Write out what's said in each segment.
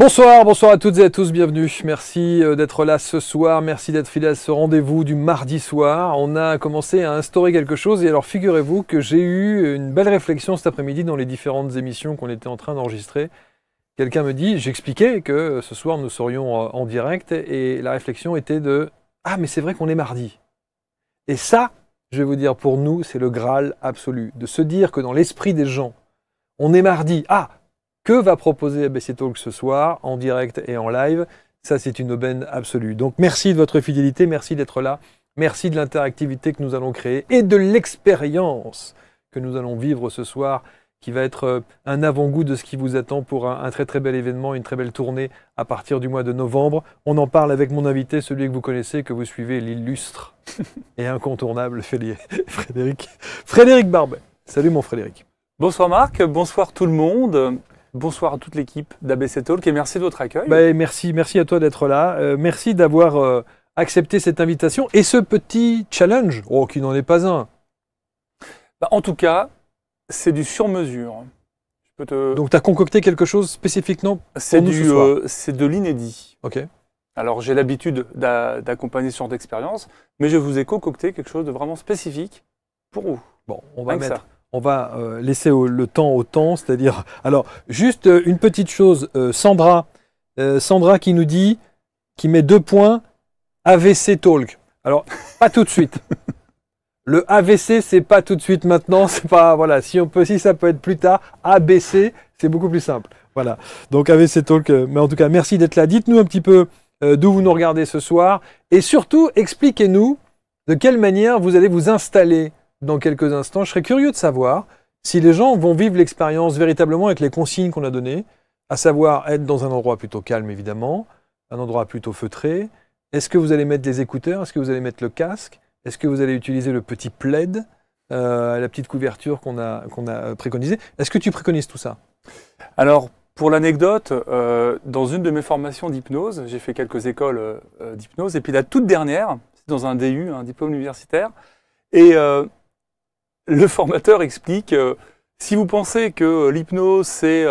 Bonsoir, bonsoir à toutes et à tous, bienvenue. Merci d'être là ce soir, merci d'être fidèle à ce rendez-vous du mardi soir. On a commencé à instaurer quelque chose et alors figurez-vous que j'ai eu une belle réflexion cet après-midi dans les différentes émissions qu'on était en train d'enregistrer. Quelqu'un me dit, j'expliquais que ce soir nous serions en direct et la réflexion était de « Ah mais c'est vrai qu'on est mardi ». Et ça, je vais vous dire, pour nous, c'est le Graal absolu. De se dire que dans l'esprit des gens, on est mardi. Ah, que va proposer ABC Talk ce soir, en direct et en live? Ça, c'est une aubaine absolue. Donc, merci de votre fidélité, merci d'être là, merci de l'interactivité que nous allons créer et de l'expérience que nous allons vivre ce soir, qui va être un avant-goût de ce qui vous attend pour un très très bel événement, une très belle tournée à partir du mois de novembre. On en parle avec mon invité, celui que vous connaissez, que vous suivez, l'illustre et incontournable Frédéric Barbet. Salut mon Frédéric. Bonsoir Marc, bonsoir tout le monde. Bonsoir à toute l'équipe d'ABC Talk et merci de votre accueil. Merci à toi d'être là. Merci d'avoir accepté cette invitation et ce petit challenge, qui n'en est pas un. En tout cas, c'est du sur-mesure. Donc tu as concocté quelque chose spécifiquement pour nous ce soir. C'est de l'inédit. Ok. Alors j'ai l'habitude d'accompagner ce genre d'expérience, mais je vous ai concocté quelque chose de vraiment spécifique pour vous. Bon, on va laisser le temps au temps, c'est-à-dire... Alors, juste une petite chose, Sandra qui nous dit, qui met 2 points, AVC Talk. Alors, pas tout de suite. Le AVC, c'est pas tout de suite maintenant, c'est pas... Voilà, si ça peut être plus tard, ABC, c'est beaucoup plus simple. Voilà, donc AVC Talk, mais en tout cas, merci d'être là. Dites-nous un petit peu d'où vous nous regardez ce soir, et surtout, expliquez-nous de quelle manière vous allez vous installer dans quelques instants. Je serais curieux de savoir si les gens vont vivre l'expérience véritablement avec les consignes qu'on a données, à savoir être dans un endroit plutôt calme évidemment, un endroit plutôt feutré. Est-ce que vous allez mettre des écouteurs? Est-ce que vous allez mettre le casque? Est-ce que vous allez utiliser le petit plaid, la petite couverture qu'on a préconisée? Est-ce que tu préconises tout ça? Alors, pour l'anecdote, dans une de mes formations d'hypnose, j'ai fait quelques écoles d'hypnose, et puis la toute dernière, c'est dans un DU, un diplôme universitaire, et le formateur explique, si vous pensez que l'hypnose, c'est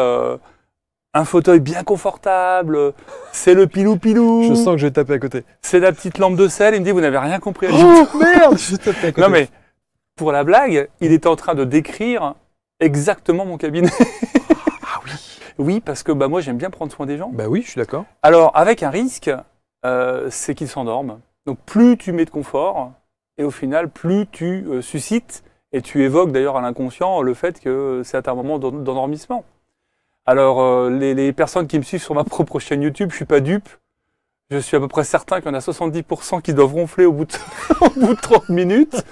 un fauteuil bien confortable, c'est le pilou-pilou... Je sens que je vais taper à côté. C'est la petite lampe de sel, il me dit, vous n'avez rien compris à l'hypnose. Oh merde, je vais taper à côté. Non mais, pour la blague, il était en train de décrire exactement mon cabinet. Ah oui. Oui, parce que moi j'aime bien prendre soin des gens. Bah oui, je suis d'accord. Alors, avec un risque, c'est qu'ils s'endorment. Donc plus tu mets de confort, et au final, plus tu suscites... Et tu évoques d'ailleurs à l'inconscient le fait que c'est un moment d'endormissement. Alors, les personnes qui me suivent sur ma propre chaîne YouTube, je ne suis pas dupe. Je suis à peu près certain qu'il y en a 70% qui doivent ronfler au bout de 30 minutes.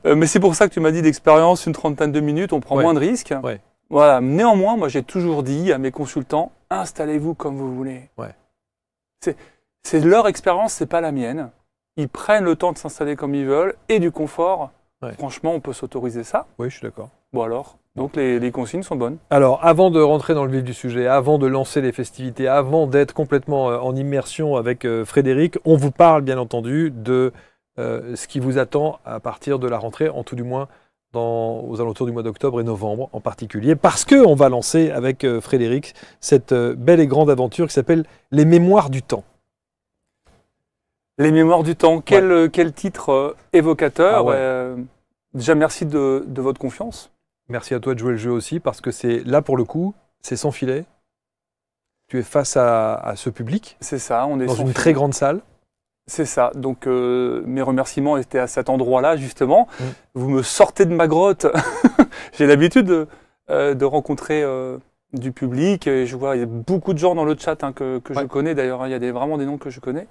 Mais c'est pour ça que tu m'as dit d'expérience, une trentaine de minutes, on prend moins de risques. Ouais. Voilà. Néanmoins, moi j'ai toujours dit à mes consultants, installez-vous comme vous voulez. Ouais. C'est leur expérience, c'est pas la mienne. Ils prennent le temps de s'installer comme ils veulent et du confort. Ouais. Franchement, on peut s'autoriser ça. Oui, je suis d'accord. Bon alors, donc les consignes sont bonnes. Alors, avant de rentrer dans le vif du sujet, avant de lancer les festivités, avant d'être complètement en immersion avec Frédéric, on vous parle bien entendu de ce qui vous attend à partir de la rentrée, en tout du moins aux alentours du mois d'octobre et novembre en particulier, parce qu'on va lancer avec Frédéric cette belle et grande aventure qui s'appelle Les Mémoires du Temps. Les Mémoires du Temps, quel titre évocateur. Ah ouais. Déjà, merci de votre confiance. Merci à toi de jouer le jeu aussi, parce que c'est là, pour le coup, c'est sans filet. Tu es face à ce public. C'est ça, on est dans une très grande salle. C'est ça, donc mes remerciements étaient à cet endroit-là, justement. Vous me sortez de ma grotte. J'ai l'habitude de rencontrer du public, et je vois, il y a beaucoup de gens dans le chat que je connais, d'ailleurs, il y a vraiment des noms que je connais.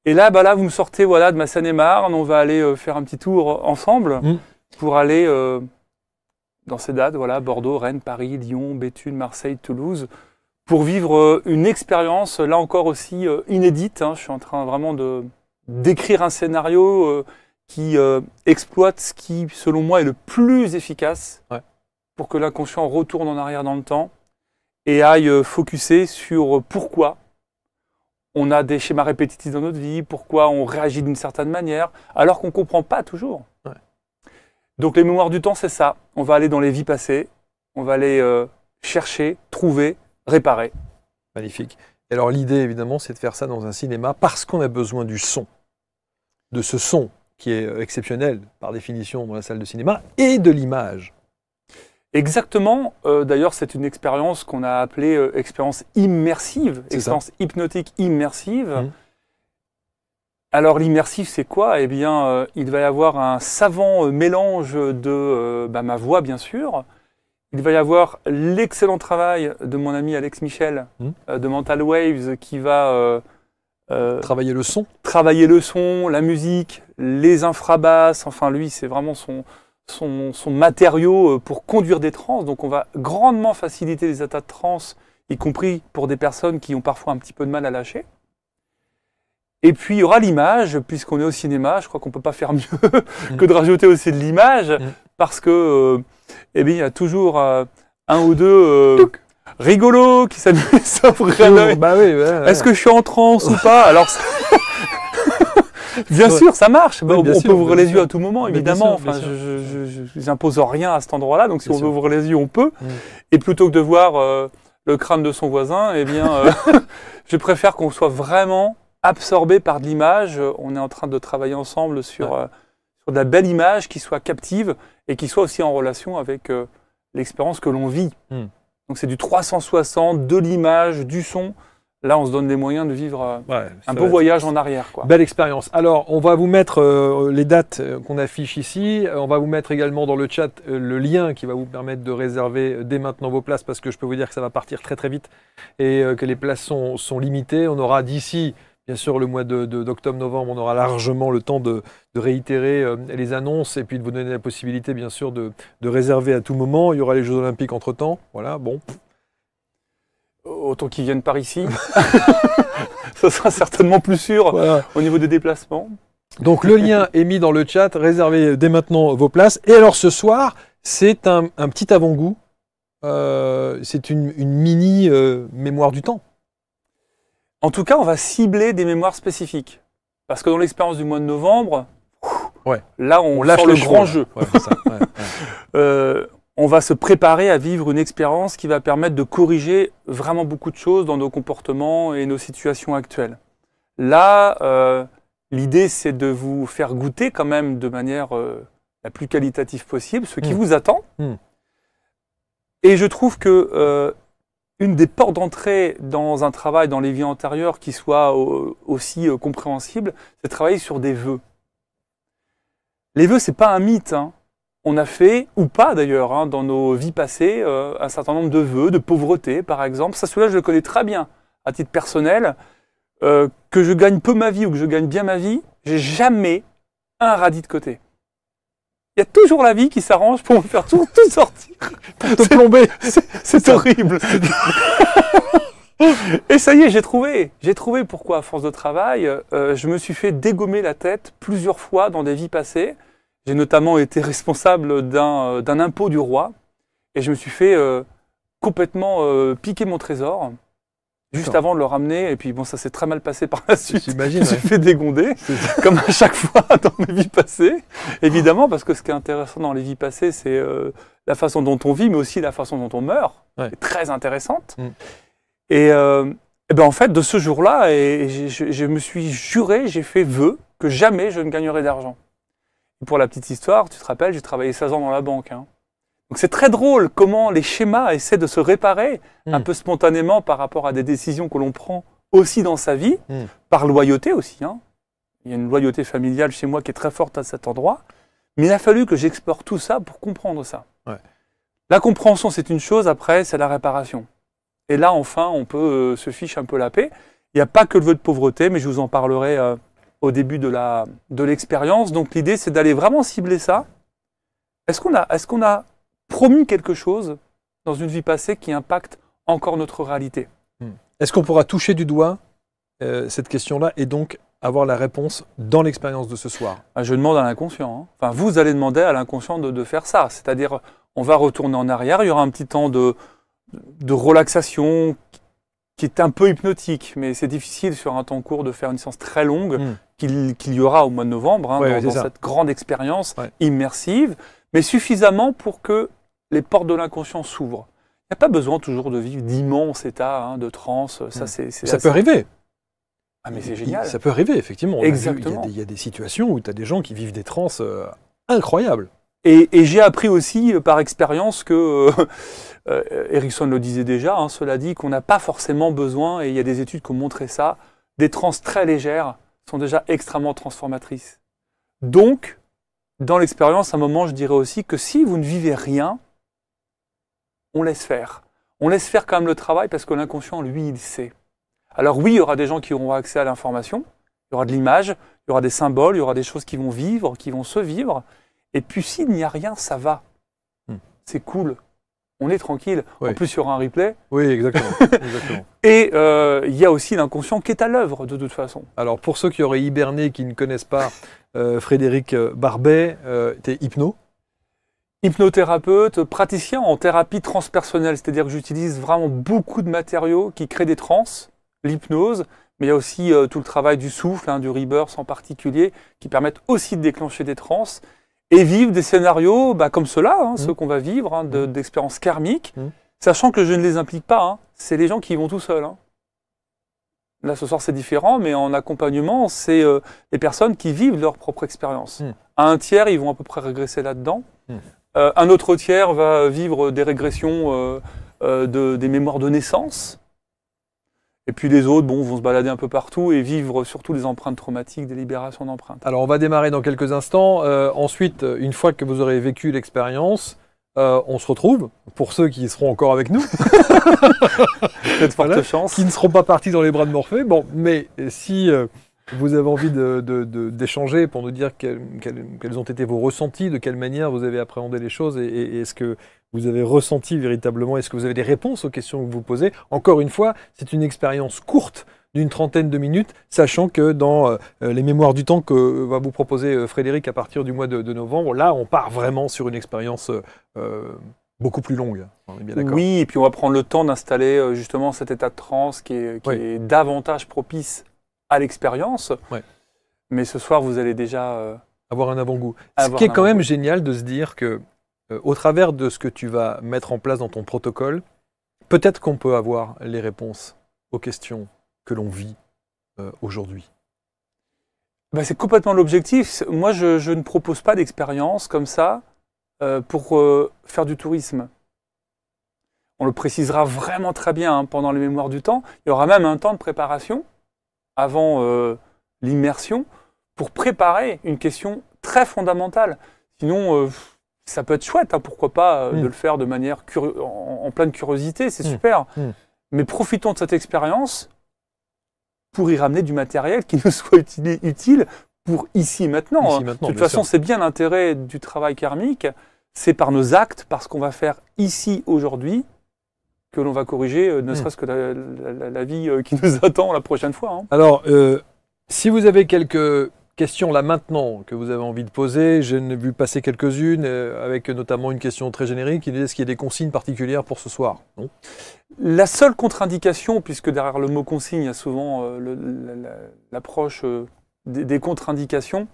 Et là, vous me sortez de ma Seine-et-Marne, on va aller faire un petit tour ensemble pour aller dans ces dates, Bordeaux, Rennes, Paris, Lyon, Béthune, Marseille, Toulouse, pour vivre une expérience, là encore aussi inédite. Je suis en train vraiment d'écrire un scénario qui exploite ce qui, selon moi, est le plus efficace pour que l'inconscient retourne en arrière dans le temps et aille focuser sur pourquoi on a des schémas répétitifs dans notre vie, pourquoi on réagit d'une certaine manière, alors qu'on ne comprend pas toujours. Ouais. Donc les mémoires du temps, c'est ça. On va aller dans les vies passées, on va aller chercher, trouver, réparer. Magnifique. Et alors l'idée, évidemment, c'est de faire ça dans un cinéma parce qu'on a besoin du son, de ce son qui est exceptionnel par définition dans la salle de cinéma, et de l'image. Exactement. D'ailleurs, c'est une expérience qu'on a appelée expérience immersive, expérience hypnotique immersive. Alors l'immersif, c'est quoi? Eh bien, il va y avoir un savant mélange de ma voix, bien sûr. Il va y avoir l'excellent travail de mon ami Alex Michel, de Mental Waves, qui va travailler le son. Travailler le son, la musique, les infrabasses. Enfin, lui, c'est vraiment son matériau pour conduire des trans. Donc, on va grandement faciliter les états de trans, y compris pour des personnes qui ont parfois un petit peu de mal à lâcher. Et puis, il y aura l'image, puisqu'on est au cinéma. Je crois qu'on ne peut pas faire mieux que de rajouter aussi de l'image, parce que eh bien, il y a toujours un ou deux rigolos qui s'amusent à ouvrir l'œil. Bah oui, ouais. Est-ce que je suis en transe ou pas? Alors, bien sûr, ça marche. Oui, on sûr, peut ouvrir les yeux à tout moment, évidemment. Bien sûr, enfin, je n'impose rien à cet endroit-là. Donc, si Bien on veut sûr. ouvrir les yeux, on peut. Et plutôt que de voir le crâne de son voisin, eh bien, je préfère qu'on soit vraiment absorbé par de l'image. On est en train de travailler ensemble sur de la belle image qui soit captive et qui soit aussi en relation avec l'expérience que l'on vit. Donc c'est du 360, de l'image, du son. Là, on se donne les moyens de vivre un beau voyage en arrière, quoi. Belle expérience. Alors, on va vous mettre les dates qu'on affiche ici. On va vous mettre également dans le chat le lien qui va vous permettre de réserver dès maintenant vos places, parce que je peux vous dire que ça va partir très très vite et que les places sont limitées. On aura d'ici, bien sûr, le mois d'octobre-novembre, on aura largement le temps de réitérer les annonces et puis de vous donner la possibilité, bien sûr, de réserver à tout moment. Il y aura les Jeux Olympiques entre-temps. Voilà, bon. Autant qu'ils viennent par ici. Ce sera certainement plus sûr au niveau des déplacements. Donc le lien est mis dans le chat. Réservez dès maintenant vos places. Et alors ce soir, c'est un petit avant-goût. C'est une mini mémoire du temps. En tout cas, on va cibler des mémoires spécifiques. Parce que dans l'expérience du mois de novembre, là, on lâche le grand jeu. On va se préparer à vivre une expérience qui va permettre de corriger vraiment beaucoup de choses dans nos comportements et nos situations actuelles. Là, l'idée, c'est de vous faire goûter quand même de manière la plus qualitative possible ce qui vous attend. Et je trouve que une des portes d'entrée dans un travail dans les vies antérieures qui soit aussi compréhensible, c'est de travailler sur des vœux. Les vœux, c'est pas un mythe, hein. On a fait, ou pas d'ailleurs, dans nos vies passées, un certain nombre de vœux, de pauvreté par exemple. Ça, celui-là, je le connais très bien à titre personnel. Que je gagne peu ma vie ou que je gagne bien ma vie, j'ai jamais un radis de côté. Il y a toujours la vie qui s'arrange pour me faire tout sortir. Pour te plomber. C'est horrible. Et ça y est, j'ai trouvé. J'ai trouvé pourquoi, à force de travail, je me suis fait dégommer la tête plusieurs fois dans des vies passées. J'ai notamment été responsable d'un impôt du roi et je me suis fait complètement piquer mon trésor juste avant de le ramener. Et puis bon, ça s'est très mal passé par la suite. J'imagine. Je me suis fait dégonder, comme à chaque fois dans mes vies passées. Évidemment, parce que ce qui est intéressant dans les vies passées, c'est la façon dont on vit, mais aussi la façon dont on meurt. C'est très intéressante. Et ben en fait, de ce jour-là, je me suis juré, j'ai fait vœu que jamais je ne gagnerai d'argent. Pour la petite histoire, tu te rappelles, j'ai travaillé 16 ans dans la banque. Hein. Donc c'est très drôle comment les schémas essaient de se réparer un peu spontanément par rapport à des décisions que l'on prend aussi dans sa vie, par loyauté aussi. Hein. Il y a une loyauté familiale chez moi qui est très forte à cet endroit. Mais il a fallu que j'explore tout ça pour comprendre ça. La compréhension, c'est une chose, après, c'est la réparation. Et là, enfin, on peut se fiche un peu la paix. Il n'y a pas que le vœu de pauvreté, mais je vous en parlerai au début de l'expérience. Donc l'idée, c'est d'aller vraiment cibler ça. Est-ce qu'on a promis quelque chose dans une vie passée qui impacte encore notre réalité? Est-ce qu'on pourra toucher du doigt cette question-là et donc avoir la réponse dans l'expérience de ce soir? Je demande à l'inconscient. Hein. Enfin, vous allez demander à l'inconscient de faire ça. C'est-à-dire, on va retourner en arrière, il y aura un petit temps de relaxation qui est un peu hypnotique, mais c'est difficile sur un temps court de faire une séance très longue qu'il y aura au mois de novembre, dans cette grande expérience immersive, mais suffisamment pour que les portes de l'inconscient s'ouvrent. n'y a pas besoin toujours de vivre d'immenses états de transe. Ça peut arriver. Ah, mais c'est génial. Ça peut arriver, effectivement. Exactement. Il y a des situations où tu as des gens qui vivent des transes incroyables. Et j'ai appris aussi par expérience que, Erickson le disait déjà, cela dit, qu'on n'a pas forcément besoin, et il y a des études qui ont montré ça, des transes très légères sont déjà extrêmement transformatrices. Donc, dans l'expérience, à un moment, je dirais aussi que si vous ne vivez rien, on laisse faire. On laisse faire quand même le travail parce que l'inconscient, lui, il sait. Alors oui, il y aura des gens qui auront accès à l'information, il y aura de l'image, il y aura des symboles, il y aura des choses qui vont vivre, qui vont se vivre. Et puis s'il n'y a rien, ça va. C'est cool. On est tranquille. Oui. En plus, il y aura un replay. Oui, exactement. Exactement. Et il y a aussi l'inconscient qui est à l'œuvre, de toute façon. Alors, pour ceux qui auraient hiberné, qui ne connaissent pas Frédéric Barbet, tu es hypnothérapeute, praticien en thérapie transpersonnelle, c'est-à-dire que j'utilise vraiment beaucoup de matériaux qui créent des trans, l'hypnose, mais il y a aussi tout le travail du souffle, du rebirth en particulier, qui permettent aussi de déclencher des trans et vivre des scénarios comme ceux-là, ceux qu'on va vivre, d'expériences karmiques, sachant que je ne les implique pas, c'est les gens qui y vont tout seuls. Là, ce soir, c'est différent, mais en accompagnement, c'est les personnes qui vivent leur propre expérience. À un tiers, ils vont à peu près régresser là-dedans. Un autre tiers va vivre des régressions des mémoires de naissance. Et puis les autres vont se balader un peu partout et vivre surtout des empreintes traumatiques, des libérations d'empreintes. Alors, on va démarrer dans quelques instants. Ensuite, une fois que vous aurez vécu l'expérience, on se retrouve, pour ceux qui seront encore avec nous. Cette forte chance. Qui ne seront pas partis dans les bras de Morphée. Bon, mais si vous avez envie d'échanger pour nous dire quels ont été vos ressentis, de quelle manière vous avez appréhendé les choses, et est-ce que vous avez ressenti véritablement, est-ce que vous avez des réponses aux questions que vous posez. Encore une fois, c'est une expérience courte d'une trentaine de minutes, sachant que dans les mémoires du temps que va vous proposer Frédéric à partir du mois de novembre, là, on part vraiment sur une expérience beaucoup plus longue. On est bien d'accord. Oui, et puis on va prendre le temps d'installer justement cet état de transe qui est davantage propice à l'expérience. Ouais. Mais ce soir, vous allez déjà avoir un avant-goût. Ce qui est quand même génial de se dire que au travers de ce que tu vas mettre en place dans ton protocole, peut-être qu'on peut avoir les réponses aux questions que l'on vit aujourd'hui. C'est complètement l'objectif. Moi, je ne propose pas d'expérience comme ça pour faire du tourisme. On le précisera vraiment très bien pendant les mémoires du temps. Il y aura même un temps de préparation avant l'immersion pour préparer une question très fondamentale. Sinon, ça peut être chouette, pourquoi pas, de le faire de manière en pleine curiosité, c'est super. Mais profitons de cette expérience pour y ramener du matériel qui nous soit utile pour ici et maintenant. De toute façon, c'est bien l'intérêt du travail karmique, c'est par nos actes, parce qu'on va faire ici, aujourd'hui, que l'on va corriger, ne serait-ce que la vie qui nous attend la prochaine fois. Alors, si vous avez quelques questions là maintenant que vous avez envie de poser, je n'ai vu passer quelques-unes, avec notamment une question très générique, est-ce qu'il y a des consignes particulières pour ce soir? Non. La seule contre-indication, puisque derrière le mot consigne, il y a souvent l'approche des contre-indications,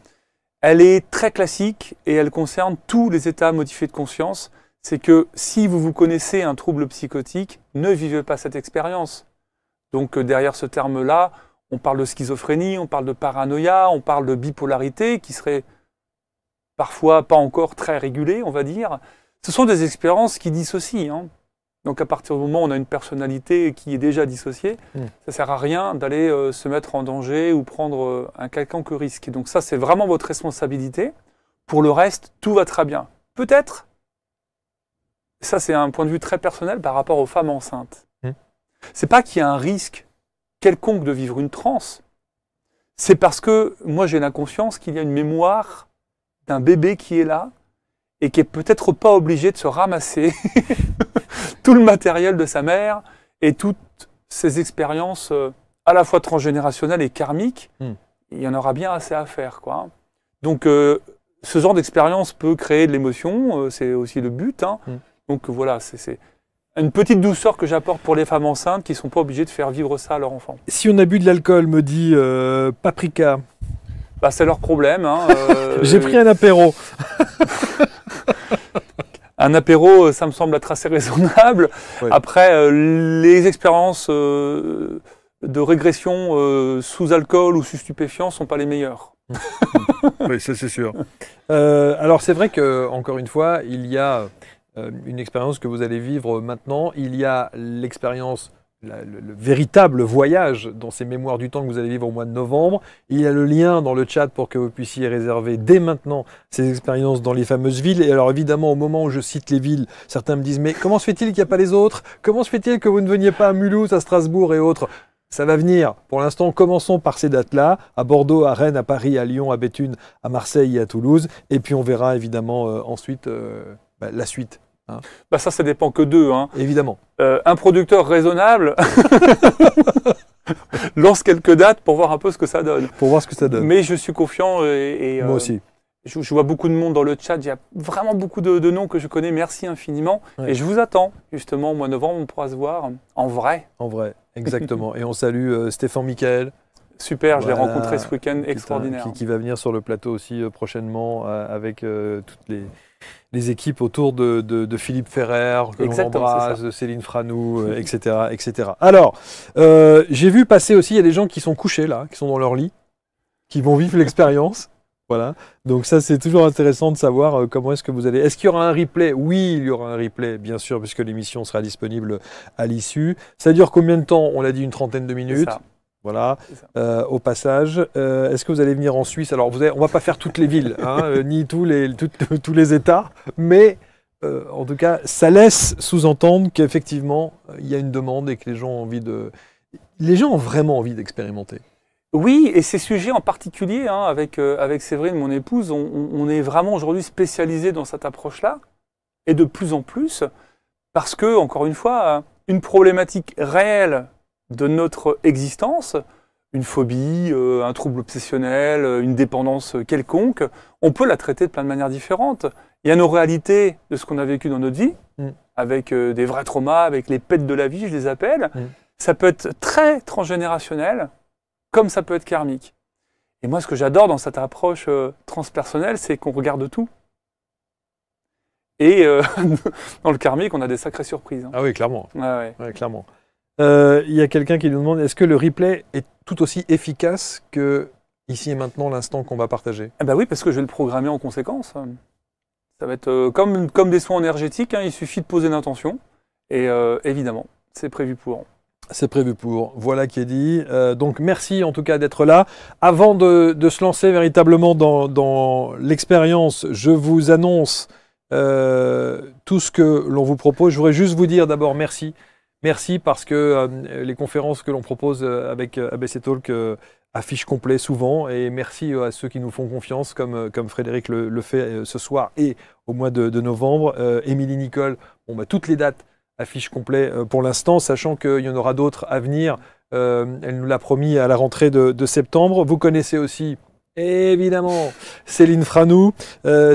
elle est très classique et elle concerne tous les états modifiés de conscience. C'est que si vous connaissez un trouble psychotique, ne vivez pas cette expérience. Donc derrière ce terme-là, on parle de schizophrénie, on parle de paranoïa, on parle de bipolarité, qui serait parfois pas encore très régulée, on va dire. Ce sont des expériences qui dissocient. Donc à partir du moment où on a une personnalité qui est déjà dissociée, ça ne sert à rien d'aller se mettre en danger ou prendre un quelconque risque. Donc ça, c'est vraiment votre responsabilité. Pour le reste, tout va très bien. Peut-être, ça c'est un point de vue très personnel par rapport aux femmes enceintes. C'est pas qu'il y a un risque quelconque de vivre une transe. C'est parce que moi j'ai la conscience qu'il y a une mémoire d'un bébé qui est là et qui est peut-être pas obligé de se ramasser tout le matériel de sa mère et toutes ces expériences à la fois transgénérationnelles et karmiques. Il y en aura bien assez à faire, quoi. Donc ce genre d'expérience peut créer de l'émotion, c'est aussi le but. Donc voilà, c'est une petite douceur que j'apporte pour les femmes enceintes qui ne sont pas obligées de faire vivre ça à leur enfant. Si on a bu de l'alcool, me dit Paprika. C'est leur problème. J'ai pris un apéro. un apéro, ça me semble être assez raisonnable. Oui. Après, les expériences de régression sous alcool ou sous stupéfiants sont pas les meilleures. Oui, ça c'est sûr. Alors c'est vrai que encore une fois, il y a une expérience que vous allez vivre maintenant. Il y a l'expérience, le véritable voyage dans ces mémoires du temps que vous allez vivre au mois de novembre. Il y a le lien dans le chat pour que vous puissiez réserver dès maintenant ces expériences dans les fameuses villes. Et alors évidemment, au moment où je cite les villes, certains me disent « Mais comment se fait-il qu'il n'y a pas les autres? Comment se fait-il que vous ne veniez pas à Mulhouse, à Strasbourg et autres ?» Ça va venir. Pour l'instant, commençons par ces dates-là, à Bordeaux, à Rennes, à Paris, à Lyon, à Béthune, à Marseille et à Toulouse. Et puis on verra évidemment ensuite la suite. Hein. Bah ça dépend que d'eux. Hein. Évidemment. Un producteur raisonnable lance quelques dates pour voir un peu ce que ça donne. Pour voir ce que ça donne. Mais je suis confiant Moi aussi. Je vois beaucoup de monde dans le chat. Il y a vraiment beaucoup de noms que je connais. Merci infiniment. Ouais. Et je vous attends. Justement, au mois de novembre, on pourra se voir en vrai. En vrai, exactement. Et on salue Stéphane Michael. Super, je l'ai Voilà, rencontré ce week-end, extraordinaire. Qui va venir sur le plateau aussi prochainement avec toutes les équipes autour de Philippe Ferrer, que l'on Exactement, embrasse, c'est ça. de Céline Franou, etc., etc. Alors, j'ai vu passer aussi, il y a des gens qui sont couchés là, qui sont dans leur lit, qui vont vivre l'expérience. Voilà. Donc ça, c'est toujours intéressant de savoir comment est-ce que vous allez... Est-ce qu'il y aura un replay? Oui, il y aura un replay, bien sûr, puisque l'émission sera disponible à l'issue. Ça dure combien de temps? On l'a dit, une trentaine de minutes. Ça. Voilà, au passage. Est-ce que vous allez venir en Suisse? Alors, on ne va pas faire toutes les villes, hein, ni tous les États, mais en tout cas, ça laisse sous-entendre qu'effectivement, il y a une demande et que les gens ont envie de... Les gens ont vraiment envie d'expérimenter. Oui, et ces sujets en particulier, hein, avec Séverine, mon épouse, on est vraiment aujourd'hui spécialisé dans cette approche-là, et de plus en plus, parce que, encore une fois, une problématique réelle de notre existence, une phobie, un trouble obsessionnel, une dépendance quelconque, on peut la traiter de plein de manières différentes. Il y a nos réalités de ce qu'on a vécu dans notre vie, avec des vrais traumas, avec les pets de la vie, je les appelle. Ça peut être très transgénérationnel, comme ça peut être karmique. Et moi, ce que j'adore dans cette approche transpersonnelle, c'est qu'on regarde tout. Et dans le karmique, on a des sacrées surprises. Hein. Ah oui, clairement. Ouais. Ouais, clairement. Il y a quelqu'un qui nous demande, est-ce que le replay est tout aussi efficace que ici et maintenant l'instant qu'on va partager? Eh ben oui, parce que je vais le programmer en conséquence. Ça va être comme des soins énergétiques, hein, il suffit de poser une intention. Et évidemment, c'est prévu pour. C'est prévu pour, voilà qui est dit. Donc merci en tout cas d'être là. Avant de se lancer véritablement dans l'expérience, je vous annonce tout ce que l'on vous propose. Je voudrais juste vous dire d'abord merci. Merci parce que les conférences que l'on propose avec ABC Talk affichent complet souvent. Et merci à ceux qui nous font confiance, comme Frédéric le fait ce soir et au mois de novembre. Émilie Nicole, toutes les dates affiche complet pour l'instant, sachant qu'il y en aura d'autres à venir. Elle nous l'a promis à la rentrée de septembre. Vous connaissez aussi, évidemment, Céline Franou.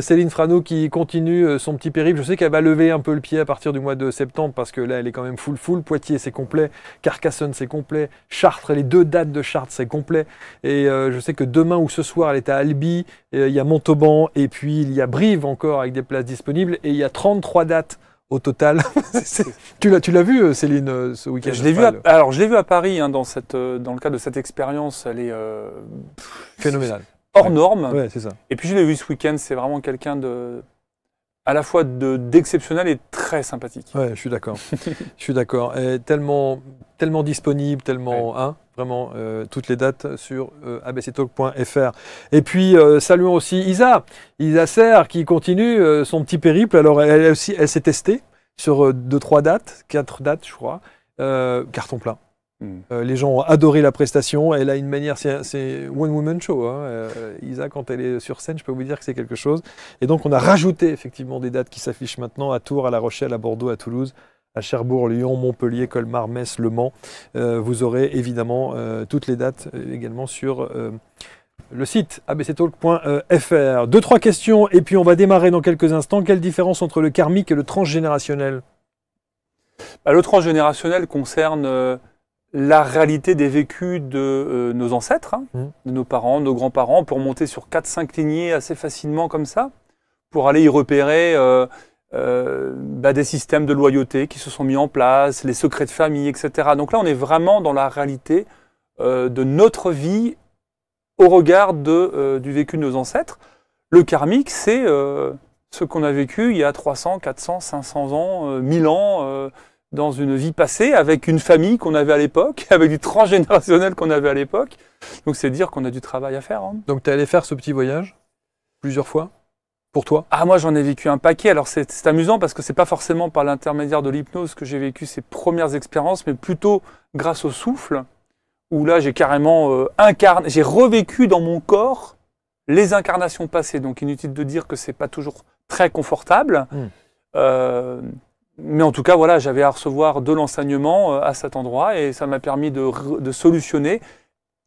Céline Franou qui continue son petit périple. Je sais qu'elle va lever un peu le pied à partir du mois de septembre parce que là, elle est quand même full. Poitiers, c'est complet. Carcassonne, c'est complet. Chartres, les 2 dates de Chartres, c'est complet. Et je sais que demain ou ce soir, elle est à Albi. Il y a Montauban et puis il y a Brive encore avec des places disponibles. Et il y a 33 dates au total. Tu l'as vu, Céline, ce week-end? Je l'ai vu à Paris, hein, dans le cadre de cette expérience. Elle est phénoménale. Hors norme. Ouais, c'est ça. Et puis je l'ai vu ce week-end, c'est vraiment quelqu'un à la fois d'exceptionnel et très sympathique. Ouais, je suis d'accord. Je suis d'accord. Tellement disponible, tellement... Ouais. Hein, vraiment, toutes les dates sur abctalk.fr. Et puis, saluons aussi Isa Serre qui continue son petit périple. Alors, elle s'est testée sur 2-3 dates, 4 dates, je crois. Carton plein. Les gens ont adoré la prestation. Elle a une manière, c'est one woman show. Hein. Isa, quand elle est sur scène, je peux vous dire que c'est quelque chose. Et donc, on a rajouté effectivement des dates qui s'affichent maintenant à Tours, à La Rochelle, à Bordeaux, à Toulouse, à Cherbourg, Lyon, Montpellier, Colmar, Metz, Le Mans. Vous aurez évidemment toutes les dates également sur le site abctalk.fr. 2-3 questions et puis on va démarrer dans quelques instants. Quelle différence entre le karmique et le transgénérationnel? Le transgénérationnel concerne la réalité des vécus de nos ancêtres, hein, de nos parents, nos grands-parents, pour monter sur 4-5 lignées assez facilement comme ça, pour aller y repérer des systèmes de loyauté qui se sont mis en place, les secrets de famille, etc. Donc là, on est vraiment dans la réalité de notre vie au regard du vécu de nos ancêtres. Le karmique, c'est ce qu'on a vécu il y a 300, 400, 500 ans, 1000 ans, dans une vie passée, avec une famille qu'on avait à l'époque, avec du transgénérationnel qu'on avait à l'époque. Donc c'est dire qu'on a du travail à faire. Hein. Donc tu es allé faire ce petit voyage plusieurs fois pour toi? Ah, moi j'en ai vécu un paquet. Alors c'est amusant parce que c'est pas forcément par l'intermédiaire de l'hypnose que j'ai vécu ces premières expériences, mais plutôt grâce au souffle, où là j'ai carrément j'ai revécu dans mon corps les incarnations passées. Donc inutile de dire que c'est pas toujours très confortable. Mais en tout cas, voilà, j'avais à recevoir de l'enseignement à cet endroit et ça m'a permis de solutionner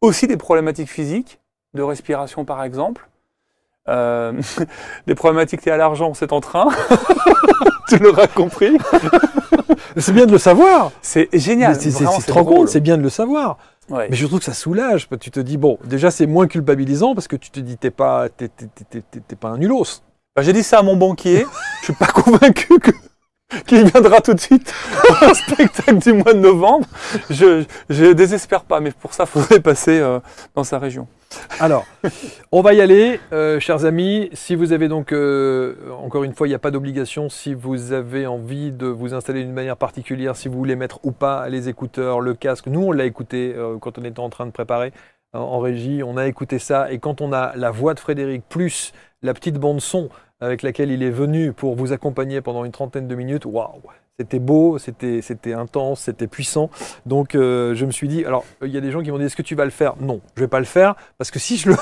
aussi des problématiques physiques, de respiration par exemple. Des problématiques liées à l'argent, c'est en train. Tu l'auras compris. C'est bien de le savoir. C'est génial. Tu te rends compte, c'est bien de le savoir. Ouais. Mais je trouve que ça soulage. Tu te dis, bon, déjà c'est moins culpabilisant parce que tu te dis, t'es pas un nulos. Bah, j'ai dit ça à mon banquier. Je suis pas convaincu qu'il viendra tout de suite pour un spectacle du mois de novembre. Je désespère pas, mais pour ça, il faudrait passer dans sa région. Alors, on va y aller, chers amis. Si vous avez donc, encore une fois, il n'y a pas d'obligation. Si vous avez envie de vous installer d'une manière particulière, si vous voulez mettre ou pas les écouteurs, le casque. Nous, on l'a écouté quand on était en train de préparer en régie. On a écouté ça. Et quand on a la voix de Frédéric plus la petite bande son avec laquelle il est venu pour vous accompagner pendant une trentaine de minutes, waouh! C'était beau, c'était intense, c'était puissant. Donc je me suis dit, alors il y a des gens qui m'ont dit, est-ce que tu vas le faire? Non, je ne vais pas le faire, parce que si je le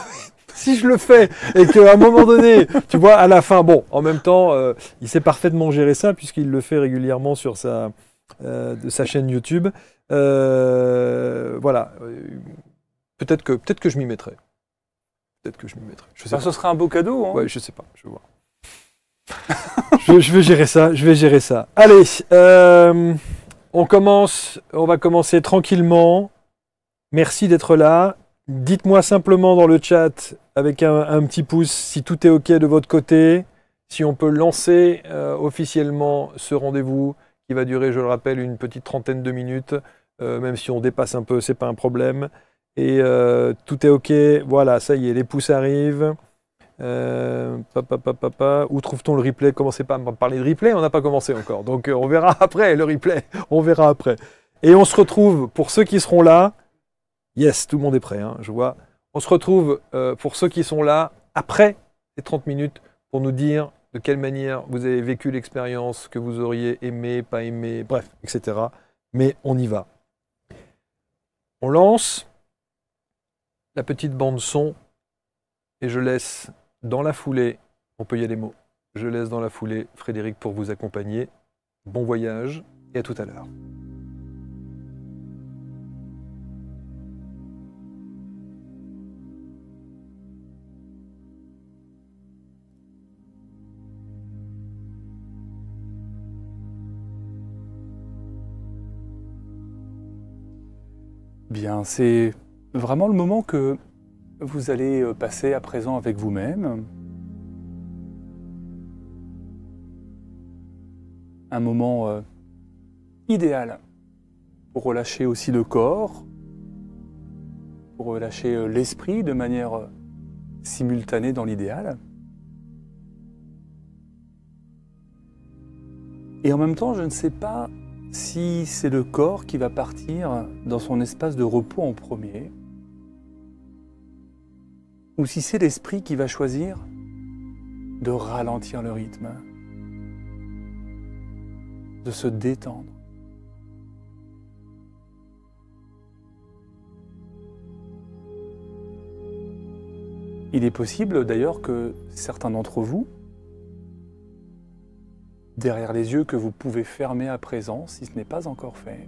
fais et qu'à un moment donné, tu vois, à la fin, bon, en même temps, il sait parfaitement gérer ça, puisqu'il le fait régulièrement sur sa chaîne YouTube. Voilà, peut-être que je m'y mettrai. Peut-être que je m'y mettrai. Ce serait un beau cadeau. Hein. Ouais, je sais pas, je vais voir. je vais gérer ça. Allez, on va commencer tranquillement. Merci d'être là. Dites-moi simplement dans le chat avec un petit pouce si tout est OK de votre côté, si on peut lancer officiellement ce rendez-vous qui va durer, je le rappelle, une petite trentaine de minutes. Même si on dépasse un peu, c'est pas un problème. Et tout est OK. Voilà, ça y est, les pouces arrivent. Où trouve-t-on le replay? Commencez pas à me parler de replay, on n'a pas commencé encore. Donc on verra après le replay. On verra après. Et on se retrouve pour ceux qui seront là. Yes, tout le monde est prêt, hein, je vois. On se retrouve pour ceux qui sont là après les 30 minutes pour nous dire de quelle manière vous avez vécu l'expérience, que vous auriez aimé, pas aimé, bref, etc. Mais on y va. On lance la petite bande son et je laisse dans la foulée, on peut y aller mots, je laisse dans la foulée Frédéric pour vous accompagner. Bon voyage et à tout à l'heure. Bien, c'est vraiment le moment que vous allez passer à présent avec vous-même. Un moment idéal pour relâcher aussi le corps, pour relâcher l'esprit de manière simultanée dans l'idéal. Et en même temps, je ne sais pas si c'est le corps qui va partir dans son espace de repos en premier, ou si c'est l'esprit qui va choisir de ralentir le rythme, de se détendre. Il est possible d'ailleurs que certains d'entre vous, derrière les yeux que vous pouvez fermer à présent, si ce n'est pas encore fait,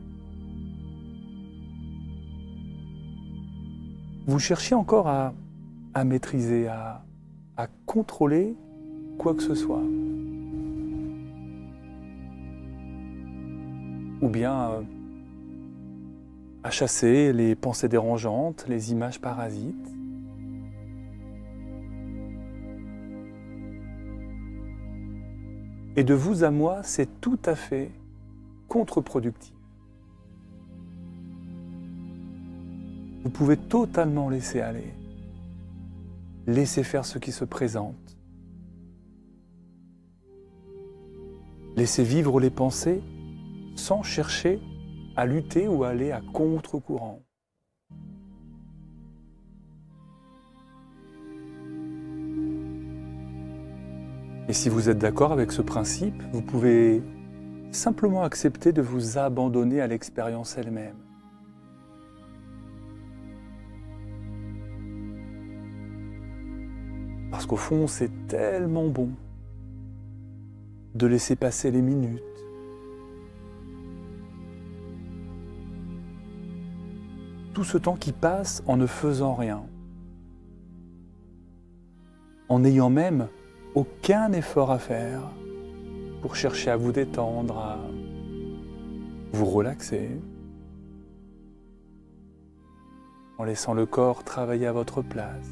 vous cherchez encore à maîtriser, à contrôler quoi que ce soit. Ou bien à chasser les pensées dérangeantes, les images parasites. Et de vous à moi, c'est tout à fait contre-productif. Vous pouvez totalement laisser aller, laisser faire ce qui se présente, laisser vivre les pensées sans chercher à lutter ou à aller à contre-courant. Et si vous êtes d'accord avec ce principe, vous pouvez simplement accepter de vous abandonner à l'expérience elle-même. Parce qu'au fond, c'est tellement bon de laisser passer les minutes, tout ce temps qui passe en ne faisant rien, en n'ayant même aucun effort à faire pour chercher à vous détendre, à vous relaxer, en laissant le corps travailler à votre place.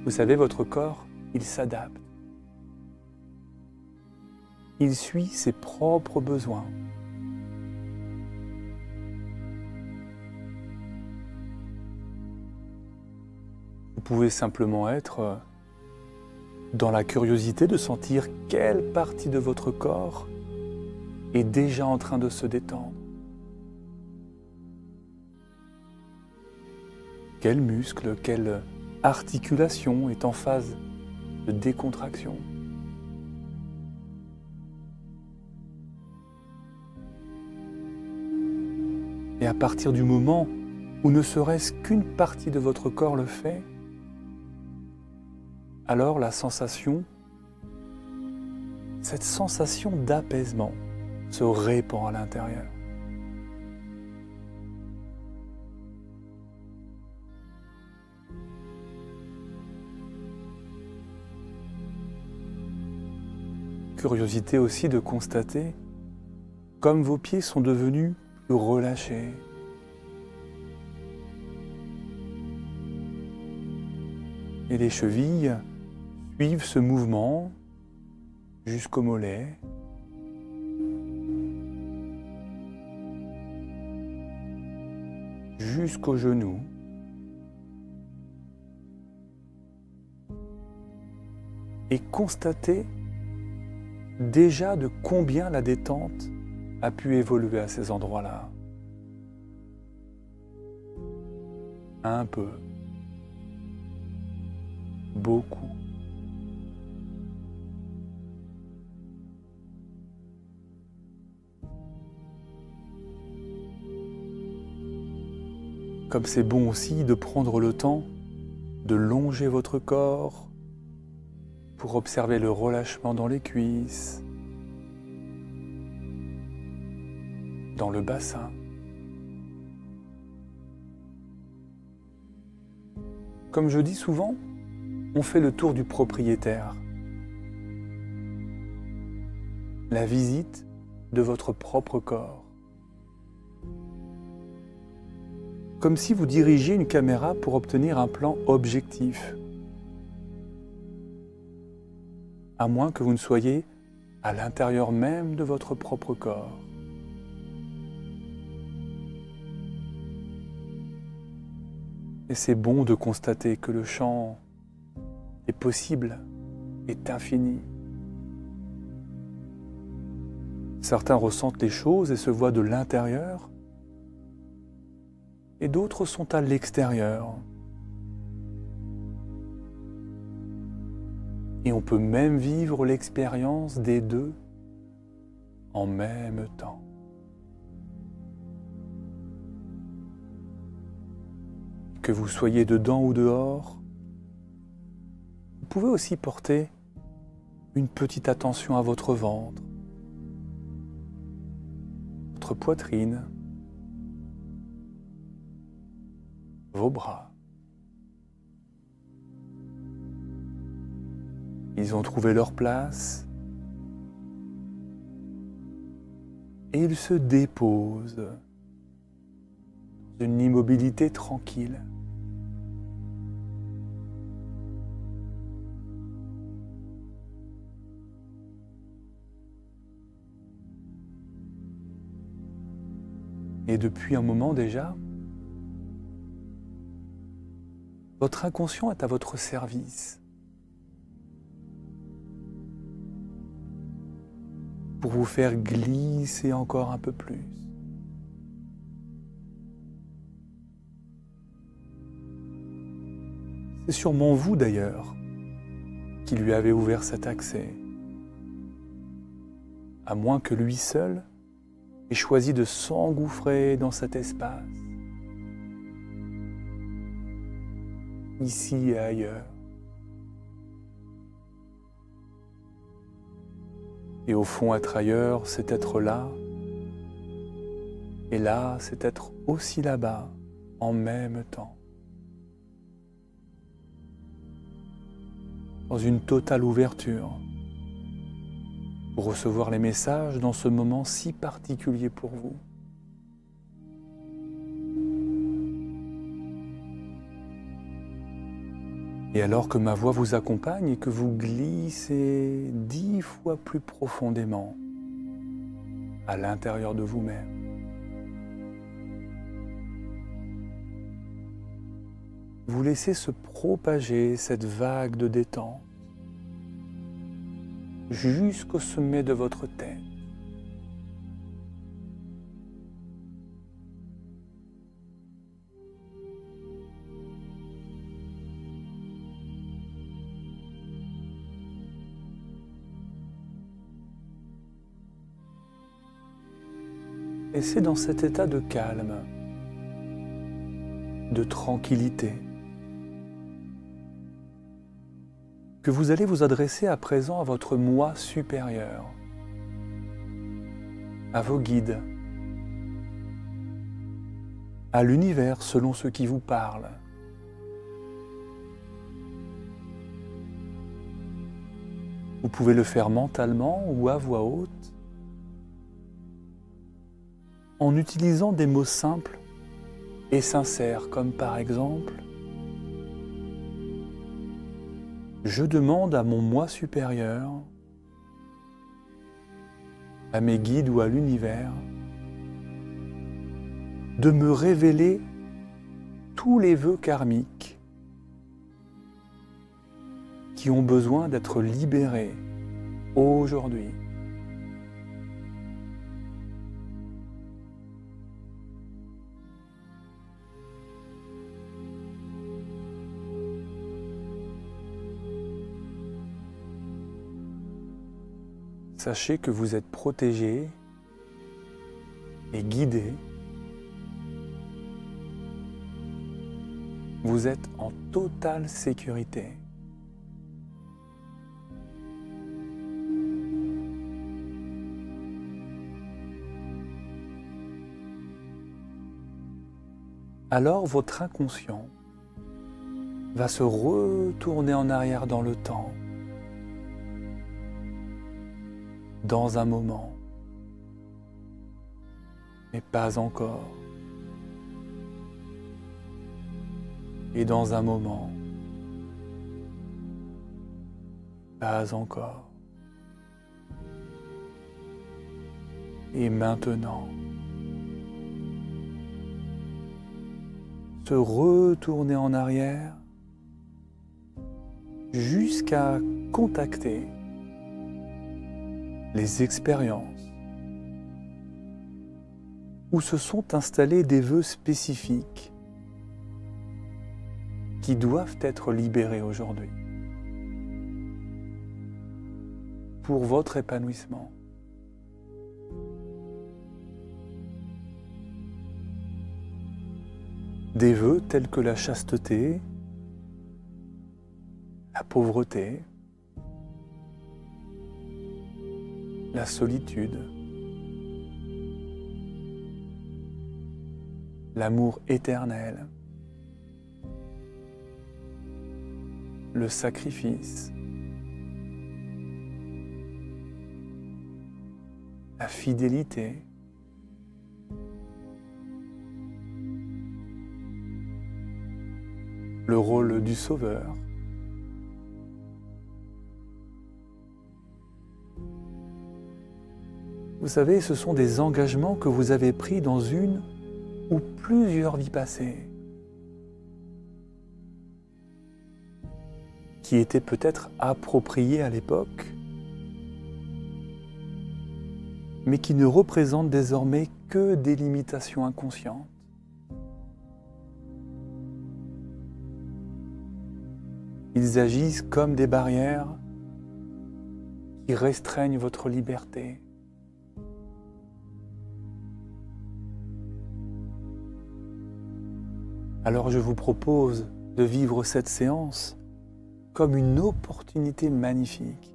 Vous savez, votre corps, il s'adapte. Il suit ses propres besoins. Vous pouvez simplement être dans la curiosité de sentir quelle partie de votre corps est déjà en train de se détendre. Quel muscle, quelle articulation est en phase de décontraction. Et à partir du moment où ne serait-ce qu'une partie de votre corps le fait, alors la sensation, cette sensation d'apaisement se répand à l'intérieur. Curiosité aussi de constater comme vos pieds sont devenus plus relâchés. Et les chevilles suivent ce mouvement jusqu'aux mollets. Jusqu'aux genoux. Et constatez déjà de combien la détente a pu évoluer à ces endroits-là. Un peu. Beaucoup. Comme c'est bon aussi de prendre le temps de longer votre corps pour observer le relâchement dans les cuisses, dans le bassin. Comme je dis souvent, on fait le tour du propriétaire. La visite de votre propre corps. Comme si vous dirigiez une caméra pour obtenir un plan objectif. À moins que vous ne soyez à l'intérieur même de votre propre corps. Et c'est bon de constater que le champ est possible, est infini. Certains ressentent les choses et se voient de l'intérieur, et d'autres sont à l'extérieur. Et on peut même vivre l'expérience des deux en même temps. Que vous soyez dedans ou dehors, vous pouvez aussi porter une petite attention à votre ventre, votre poitrine, vos bras. Ils ont trouvé leur place et ils se déposent dans une immobilité tranquille. Et depuis un moment déjà, votre inconscient est à votre service pour vous faire glisser encore un peu plus. C'est sûrement vous d'ailleurs qui lui avez ouvert cet accès, à moins que lui seul ait choisi de s'engouffrer dans cet espace, ici et ailleurs. Et au fond, être ailleurs, c'est être là, et là, c'est être aussi là-bas, en même temps. Dans une totale ouverture, pour recevoir les messages dans ce moment si particulier pour vous. Et alors que ma voix vous accompagne et que vous glissez 10 fois plus profondément à l'intérieur de vous-même, vous laissez se propager cette vague de détente jusqu'au sommet de votre tête. Et c'est dans cet état de calme, de tranquillité, que vous allez vous adresser à présent à votre moi supérieur, à vos guides, à l'univers selon ce qui vous parle. Vous pouvez le faire mentalement ou à voix haute, en utilisant des mots simples et sincères, comme par exemple « Je demande à mon moi supérieur, à mes guides ou à l'univers, de me révéler tous les vœux karmiques qui ont besoin d'être libérés aujourd'hui. » Sachez que vous êtes protégé et guidé. Vous êtes en totale sécurité. Alors votre inconscient va se retourner en arrière dans le temps, dans un moment, mais pas encore. Et dans un moment, pas encore. Et maintenant, se retourner en arrière jusqu'à contacter les expériences où se sont installés des vœux spécifiques qui doivent être libérés aujourd'hui pour votre épanouissement. Des vœux tels que la chasteté, la pauvreté, la solitude, l'amour éternel, le sacrifice, la fidélité, le rôle du sauveur, vous savez, ce sont des engagements que vous avez pris dans une ou plusieurs vies passées qui étaient peut-être appropriées à l'époque, mais qui ne représentent désormais que des limitations inconscientes. Ils agissent comme des barrières qui restreignent votre liberté. Alors je vous propose de vivre cette séance comme une opportunité magnifique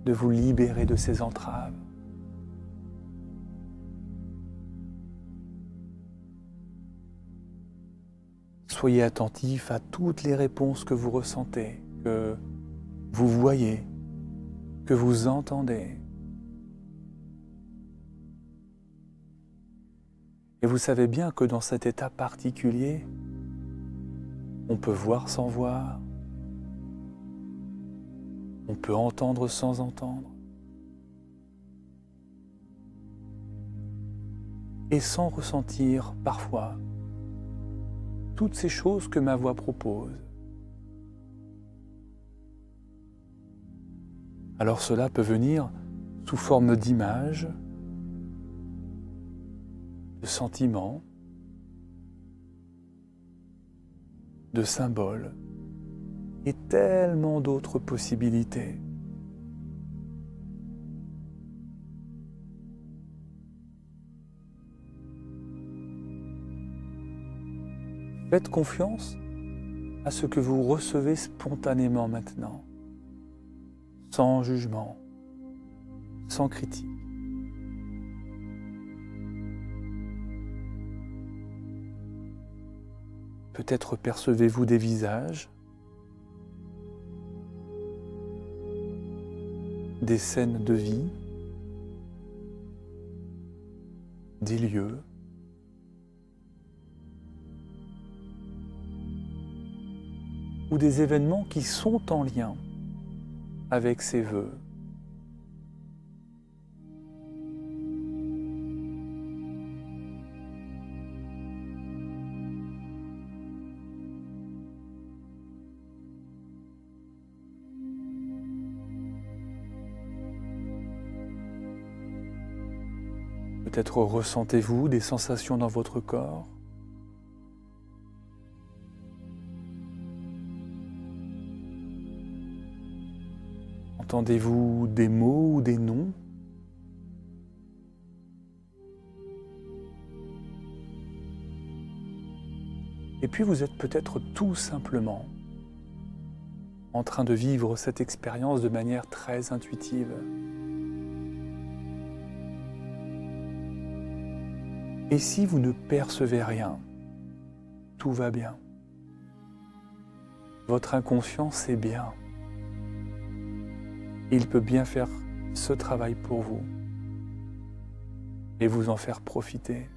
de vous libérer de ces entraves. Soyez attentif à toutes les réponses que vous ressentez, que vous voyez, que vous entendez. Et vous savez bien que dans cet état particulier, on peut voir sans voir, on peut entendre sans entendre, et sans ressentir parfois toutes ces choses que ma voix propose. Alors cela peut venir sous forme d'images, de sentiments, de symboles et tellement d'autres possibilités. Faites confiance à ce que vous recevez spontanément maintenant, sans jugement, sans critique. Peut-être percevez-vous des visages, des scènes de vie, des lieux, ou des événements qui sont en lien avec ces vœux. Peut-être ressentez-vous des sensations dans votre corps. Entendez-vous des mots ou des noms? Et puis vous êtes peut-être tout simplement en train de vivre cette expérience de manière très intuitive. Et si vous ne percevez rien, tout va bien. Votre inconscient sait bien. Il peut bien faire ce travail pour vous et vous en faire profiter.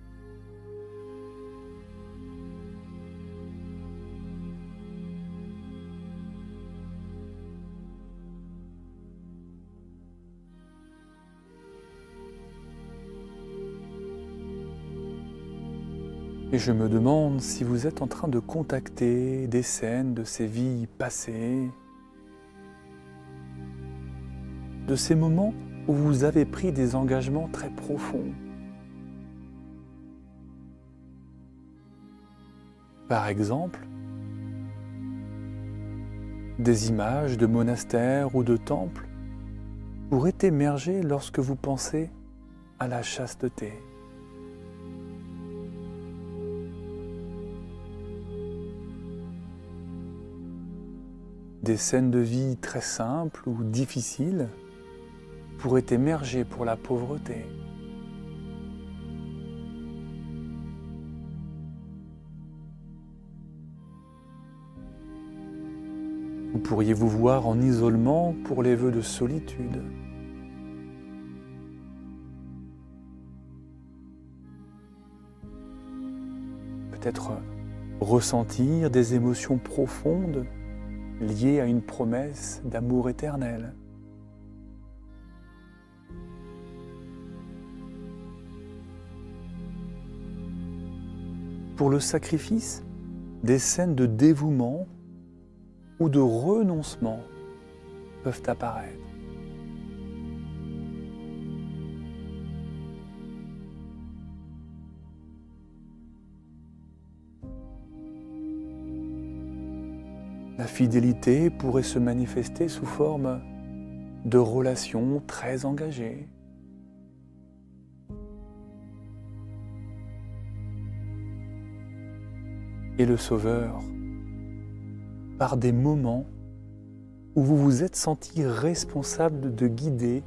Et je me demande si vous êtes en train de contacter des scènes de ces vies passées, de ces moments où vous avez pris des engagements très profonds. Par exemple, des images de monastères ou de temples pourraient émerger lorsque vous pensez à la chasteté. Des scènes de vie très simples ou difficiles pourraient émerger pour la pauvreté. Vous pourriez vous voir en isolement pour les vœux de solitude. Peut-être ressentir des émotions profondes liées à une promesse d'amour éternel. pour le sacrifice, des scènes de dévouement ou de renoncement peuvent apparaître. La fidélité pourrait se manifester sous forme de relations très engagées. Et le Sauveur, par des moments où vous vous êtes senti responsable de guider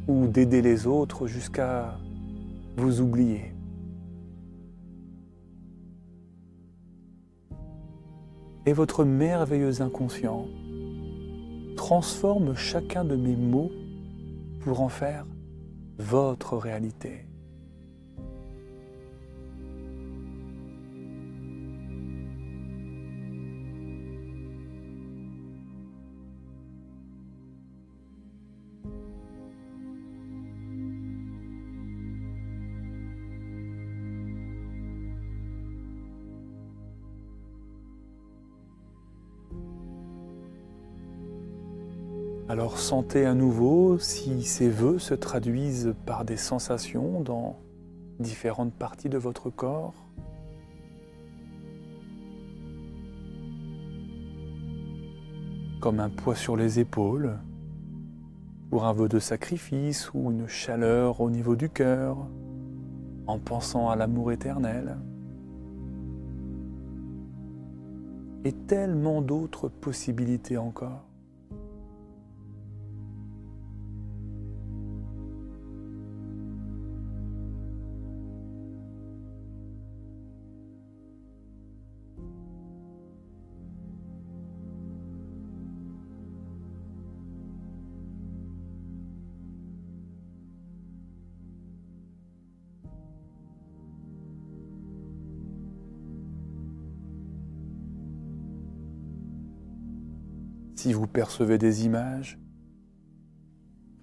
ou d'aider les autres jusqu'à vous oublier. Et votre merveilleux inconscient transforme chacun de mes mots pour en faire votre réalité. Alors sentez à nouveau si ces vœux se traduisent par des sensations dans différentes parties de votre corps. Comme un poids sur les épaules, pour un vœu de sacrifice ou une chaleur au niveau du cœur, en pensant à l'amour éternel. Et tellement d'autres possibilités encore. Si vous percevez des images,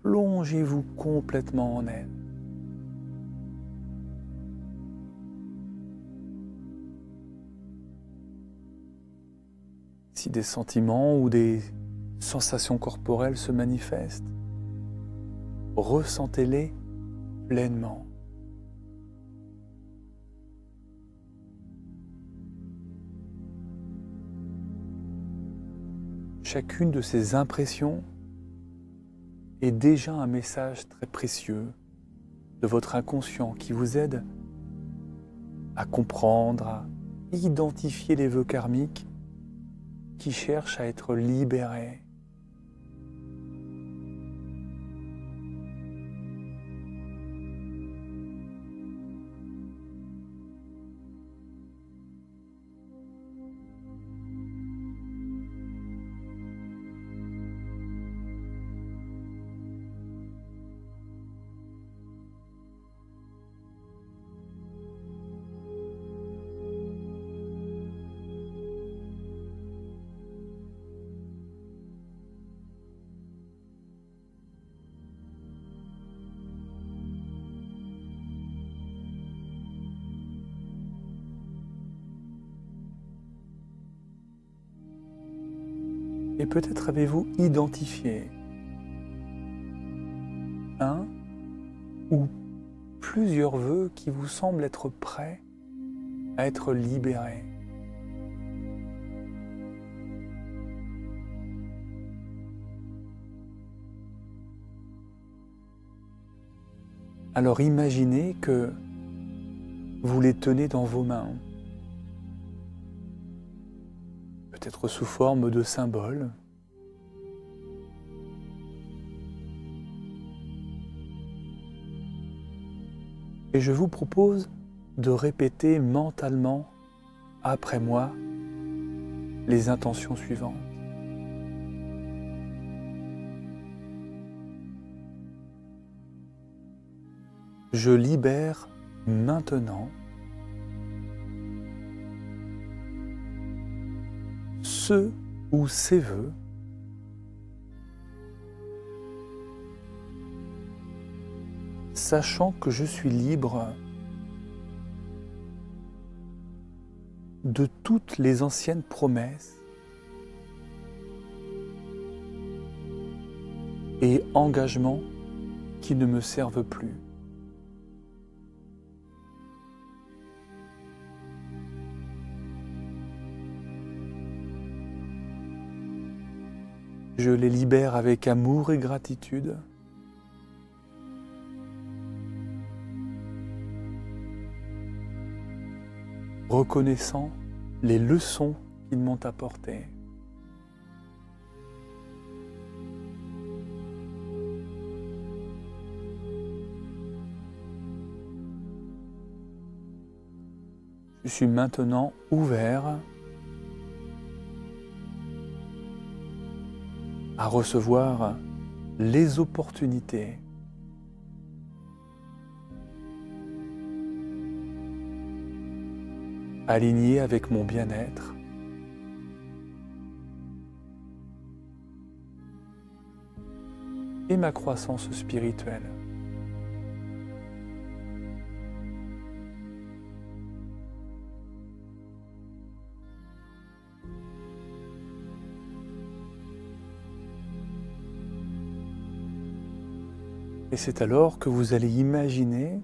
plongez-vous complètement en elles. Si des sentiments ou des sensations corporelles se manifestent, ressentez-les pleinement. Chacune de ces impressions est déjà un message très précieux de votre inconscient qui vous aide à comprendre, à identifier les vœux karmiques qui cherchent à être libérés. Et peut-être avez-vous identifié un ou plusieurs vœux qui vous semblent être prêts à être libérés. Alors imaginez que vous les tenez dans vos mains, peut-être sous forme de symboles. Et je vous propose de répéter mentalement après moi les intentions suivantes. Je libère maintenant ce ou ces vœux sachant que je suis libre de toutes les anciennes promesses et engagements qui ne me servent plus. Je les libère avec amour et gratitude. Reconnaissant les leçons qu'ils m'ont apportées. Je suis maintenant ouvert à recevoir les opportunités alignées avec mon bien-être et ma croissance spirituelle. Et c'est alors que vous allez imaginer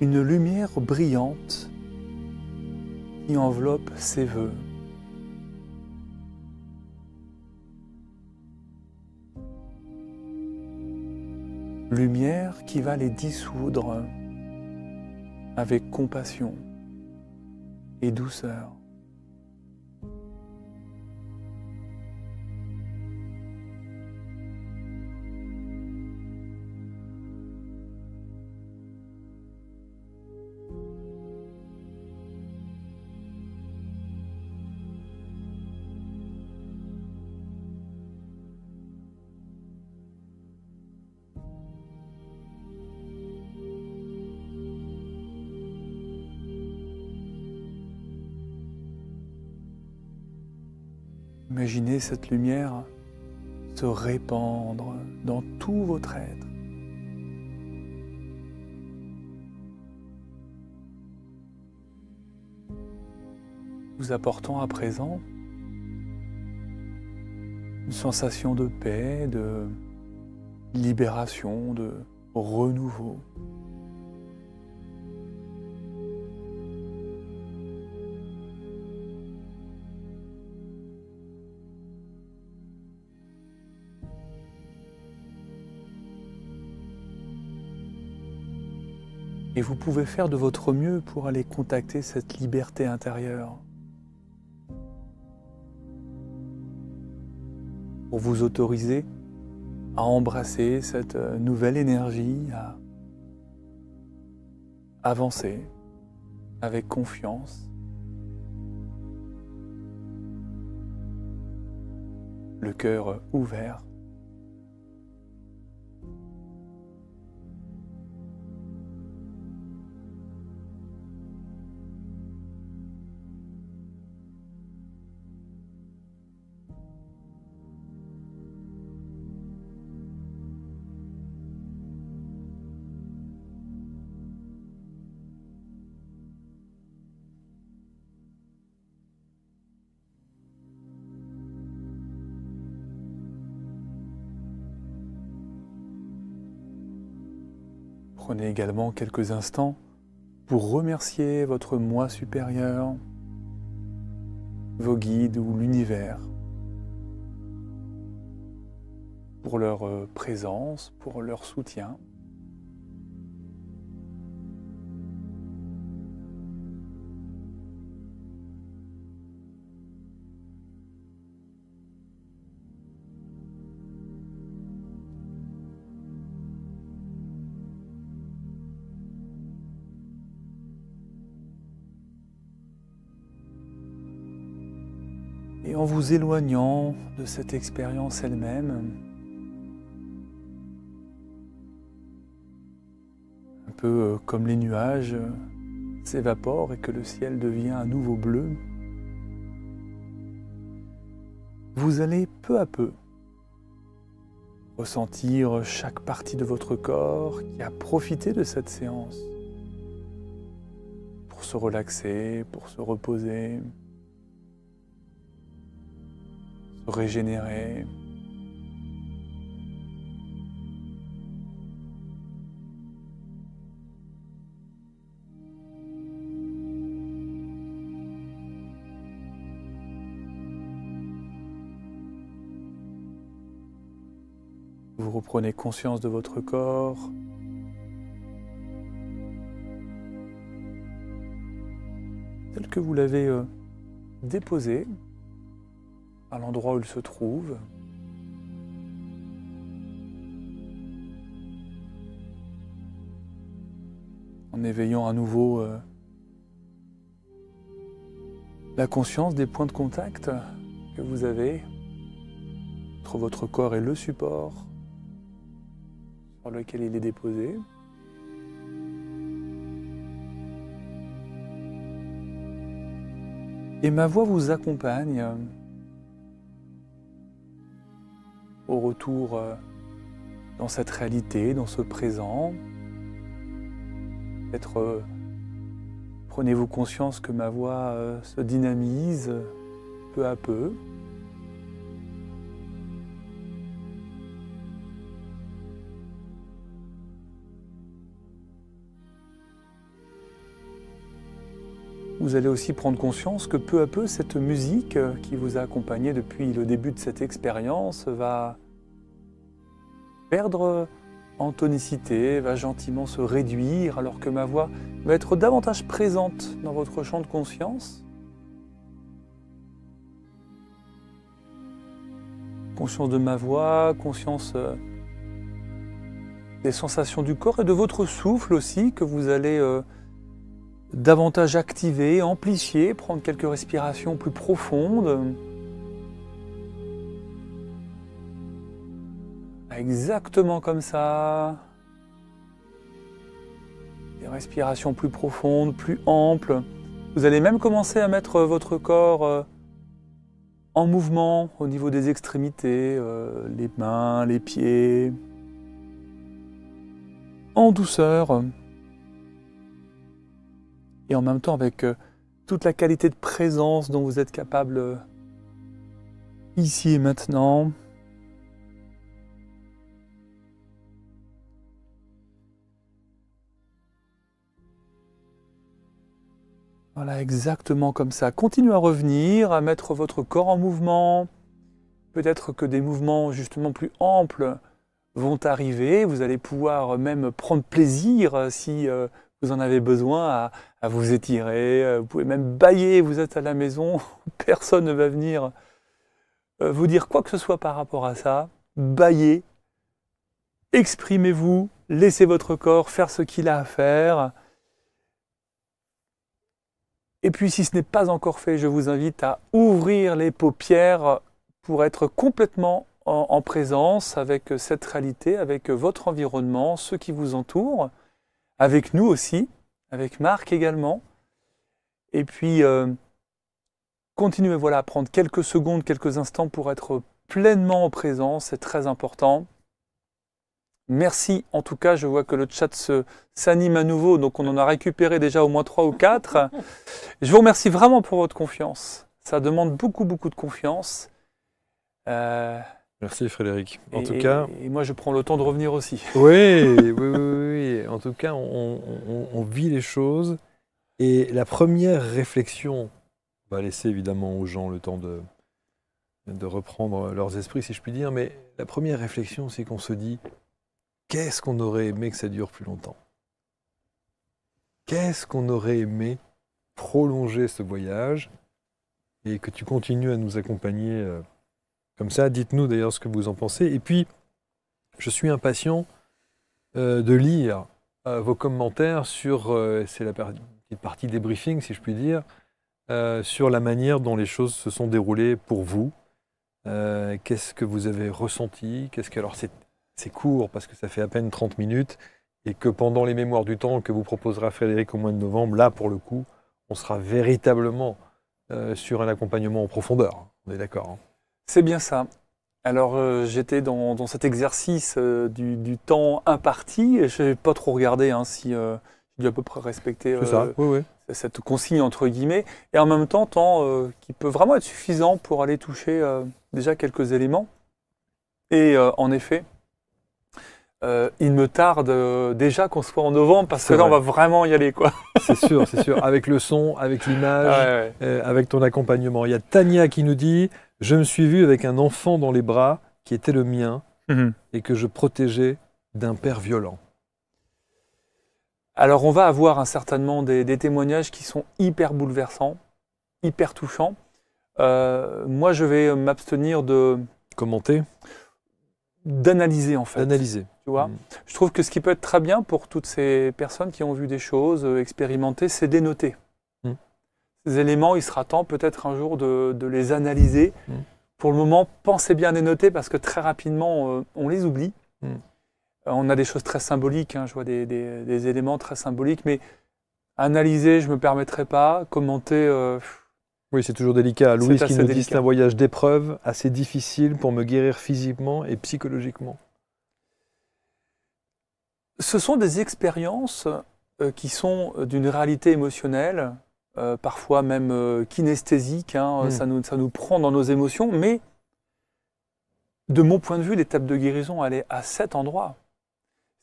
une lumière brillante qui enveloppe ces vœux. Lumière qui va les dissoudre avec compassion et douceur. Imaginez cette lumière se répandre dans tout votre être. Vous apportant à présent une sensation de paix, de libération, de renouveau. Et vous pouvez faire de votre mieux pour aller contacter cette liberté intérieure. Pour vous autoriser à embrasser cette nouvelle énergie, à avancer avec confiance. Le cœur ouvert. Prenez également quelques instants pour remercier votre moi supérieur, vos guides ou l'univers, pour leur présence, pour leur soutien. Et en vous éloignant de cette expérience elle-même, un peu comme les nuages s'évaporent et que le ciel devient à nouveau bleu, vous allez peu à peu ressentir chaque partie de votre corps qui a profité de cette séance pour se relaxer, pour se reposer, se régénérer. Vous reprenez conscience de votre corps. Tel que vous l'avez déposé à l'endroit où il se trouve. En éveillant à nouveau la conscience des points de contact que vous avez entre votre corps et le support sur lequel il est déposé. Et ma voix vous accompagne au retour dans cette réalité, dans ce présent. Peut-être prenez-vous conscience que ma voix se dynamise peu à peu. Vous allez aussi prendre conscience que peu à peu, cette musique qui vous a accompagné depuis le début de cette expérience va perdre en tonicité, va gentiment se réduire, alors que ma voix va être davantage présente dans votre champ de conscience. Conscience de ma voix, conscience des sensations du corps et de votre souffle aussi, que vous allez davantage activer, amplifier, prendre quelques respirations plus profondes. Exactement comme ça. Des respirations plus profondes, plus amples. Vous allez même commencer à mettre votre corps en mouvement au niveau des extrémités, les mains, les pieds, en douceur. Et en même temps avec toute la qualité de présence dont vous êtes capable ici et maintenant. Voilà, exactement comme ça. Continuez à revenir, à mettre votre corps en mouvement. Peut-être que des mouvements justement plus amples vont arriver. Vous allez pouvoir même prendre plaisir si vous en avez besoin à vous étirer. Vous pouvez même bâiller, vous êtes à la maison, personne ne va venir vous dire quoi que ce soit par rapport à ça. Bâillez, exprimez-vous, laissez votre corps faire ce qu'il a à faire. Et puis si ce n'est pas encore fait, je vous invite à ouvrir les paupières pour être complètement en présence avec cette réalité, avec votre environnement, ceux qui vous entourent, avec nous aussi, avec Marc également. Et puis continuez à prendre quelques secondes, quelques instants pour être pleinement en présence, c'est très important. Merci, en tout cas, je vois que le chat s'anime à nouveau, donc on en a récupéré déjà au moins 3 ou 4. Je vous remercie vraiment pour votre confiance. Ça demande beaucoup de confiance. Merci Frédéric. En tout cas, et moi je prends le temps de revenir aussi. Oui. En tout cas, on vit les choses. Et la première réflexion, on va laisser évidemment aux gens le temps de reprendre leurs esprits, si je puis dire, mais la première réflexion, c'est qu'on se dit, qu'est-ce qu'on aurait aimé que ça dure plus longtemps? Qu'est-ce qu'on aurait aimé prolonger ce voyage et que tu continues à nous accompagner comme ça. Dites-nous d'ailleurs ce que vous en pensez. Et puis, je suis impatient de lire vos commentaires sur, c'est la petite partie débriefing, si je puis dire, sur la manière dont les choses se sont déroulées pour vous. Qu'est-ce que vous avez ressenti? Alors, c'est court parce que ça fait à peine 30 minutes et que pendant les mémoires du temps que vous proposerez à Frédéric au mois de novembre, là, pour le coup, on sera véritablement sur un accompagnement en profondeur. On est d'accord, hein? C'est bien ça. Alors, j'étais dans cet exercice du temps imparti et je n'ai pas trop regardé si j'ai dû à peu près respecter c'est ça, oui. cette consigne entre guillemets, et en même temps, qui peut vraiment être suffisant pour aller toucher déjà quelques éléments. Et en effet, il me tarde déjà qu'on soit en novembre, parce que là, on va vraiment y aller, quoi. C'est sûr, avec le son, avec l'image, avec ton accompagnement. Il y a Tania qui nous dit « Je me suis vu avec un enfant dans les bras qui était le mien et que je protégeais d'un père violent. » Alors, on va avoir certainement des témoignages qui sont hyper bouleversants, hyper touchants. Moi, je vais m'abstenir de... Commenter ? D'analyser, en fait. D'analyser. Tu vois, je trouve que ce qui peut être très bien pour toutes ces personnes qui ont vu des choses, expérimentées, c'est d'énoter. Ces éléments, il sera temps peut-être un jour de les analyser. Pour le moment, pensez bien à les noter, parce que très rapidement, on les oublie. On a des choses très symboliques, hein, je vois des éléments très symboliques, mais analyser, je ne me permettrai pas. Commenter... oui, c'est toujours délicat. Louise qui nous dit « C'est un voyage d'épreuve assez difficile pour me guérir physiquement et psychologiquement. » Ce sont des expériences qui sont d'une réalité émotionnelle, parfois même kinesthésique, hein, ça nous prend dans nos émotions, mais de mon point de vue, l'étape de guérison, elle est à cet endroit.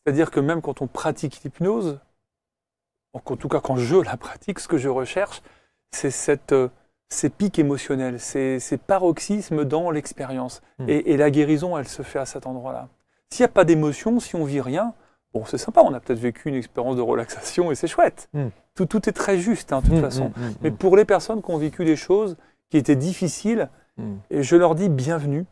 C'est-à-dire que même quand on pratique l'hypnose, en tout cas quand je la pratique, ce que je recherche, c'est ces pics émotionnels, ces paroxysmes dans l'expérience. Et la guérison, elle se fait à cet endroit-là. S'il n'y a pas d'émotion, si on vit rien, bon, c'est sympa, on a peut-être vécu une expérience de relaxation et c'est chouette. Tout est très juste, hein, de toute façon. Mais pour les personnes qui ont vécu des choses qui étaient difficiles, et je leur dis bienvenue,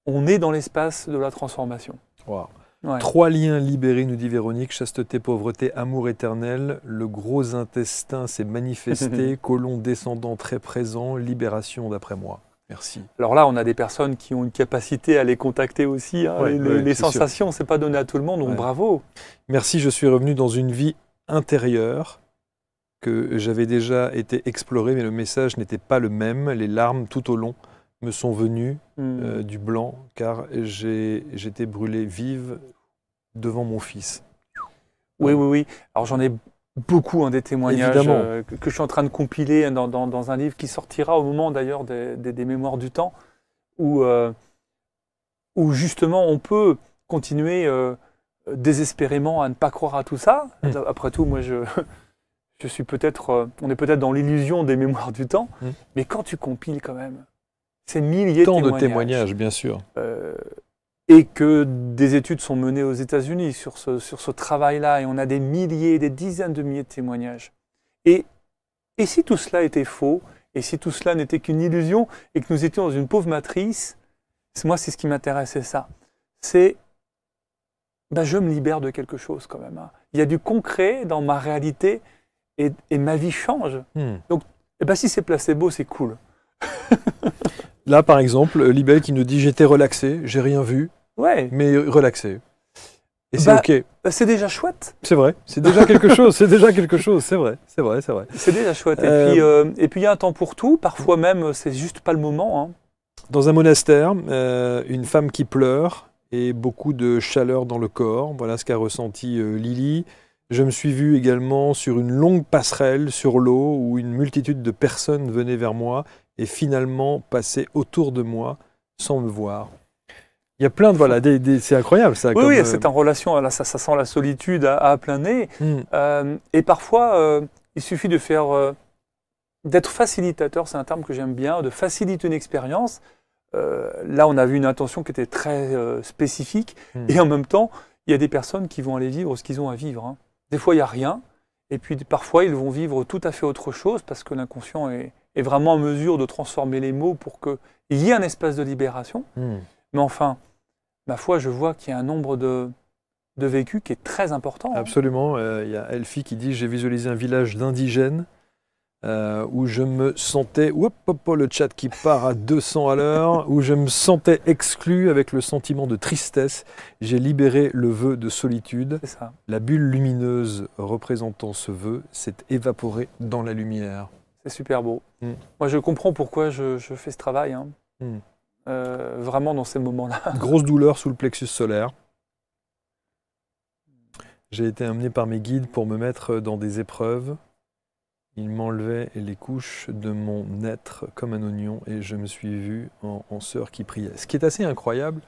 on est dans l'espace de la transformation. Wow. Ouais. 3 liens libérés, nous dit Véronique: chasteté, pauvreté, amour éternel. Le gros intestin s'est manifesté, côlon descendant très présent, libération d'après moi. Merci. Alors là, on a des personnes qui ont une capacité à les contacter aussi. Hein. Les sensations, c'est pas donné à tout le monde, donc bravo. Merci, je suis revenu dans une vie intérieure que j'avais déjà été explorée, mais le message n'était pas le même. Les larmes tout au long me sont venues du blanc, car j'étais brûlée vive devant mon fils. Oui. Alors j'en ai beaucoup, hein, des témoignages que je suis en train de compiler dans un livre qui sortira au moment d'ailleurs des Mémoires du Temps, où justement on peut continuer désespérément à ne pas croire à tout ça. Après tout, moi je suis on est peut-être dans l'illusion des Mémoires du Temps, mais quand tu compiles quand même ces milliers de témoignages, bien sûr. Et que des études sont menées aux États-Unis sur ce travail-là, et on a des milliers, des dizaines de milliers de témoignages. Et si tout cela était faux, et si tout cela n'était qu'une illusion, et que nous étions dans une pauvre matrice, moi c'est ce qui m'intéresse, c'est ça. C'est, je me libère de quelque chose quand même. Hein. Il y a du concret dans ma réalité, et ma vie change. Donc, si c'est placebo, c'est cool. Là, par exemple, Libelle qui nous dit « J'étais relaxé, j'ai rien vu, mais relaxé. » Et c'est OK. C'est déjà chouette. C'est vrai, c'est déjà quelque chose, c'est déjà quelque chose, c'est vrai. C'est déjà chouette. Et puis, il y a un temps pour tout, parfois même, c'est juste pas le moment. Hein. Dans un monastère, une femme qui pleure et beaucoup de chaleur dans le corps, voilà ce qu'a ressenti Lily. Je me suis vu également sur une longue passerelle sur l'eau où une multitude de personnes venaient vers moi et finalement passaient autour de moi sans me voir. Il y a plein de... c'est incroyable ça. Oui, c'est en relation, là, ça sent la solitude à plein nez. Et parfois, il suffit de d'être facilitateur, c'est un terme que j'aime bien, de faciliter une expérience. Là, on a vu une intention qui était très spécifique. Et en même temps, il y a des personnes qui vont aller vivre ce qu'ils ont à vivre. Hein. Des fois, il n'y a rien. Et puis, parfois, ils vont vivre tout à fait autre chose parce que l'inconscient est vraiment en mesure de transformer les mots pour qu'il y ait un espace de libération. Mais enfin, ma foi, je vois qu'il y a un nombre de vécus qui est très important. Absolument. Il y a Elfie qui dit « J'ai visualisé un village d'indigènes où je me sentais... » le chat qui part à 200 à l'heure. Où je me sentais exclu avec le sentiment de tristesse. J'ai libéré le vœu de solitude. C'est ça. La bulle lumineuse représentant ce vœu s'est évaporée dans la lumière. C'est super beau. Moi, je comprends pourquoi je fais ce travail. Hein. Vraiment dans ces moments-là. Grosse douleur sous le plexus solaire. J'ai été amené par mes guides pour me mettre dans des épreuves. il m'enlevait les couches de mon être comme un oignon et je me suis vu en sœur qui priait. Ce qui est assez incroyable,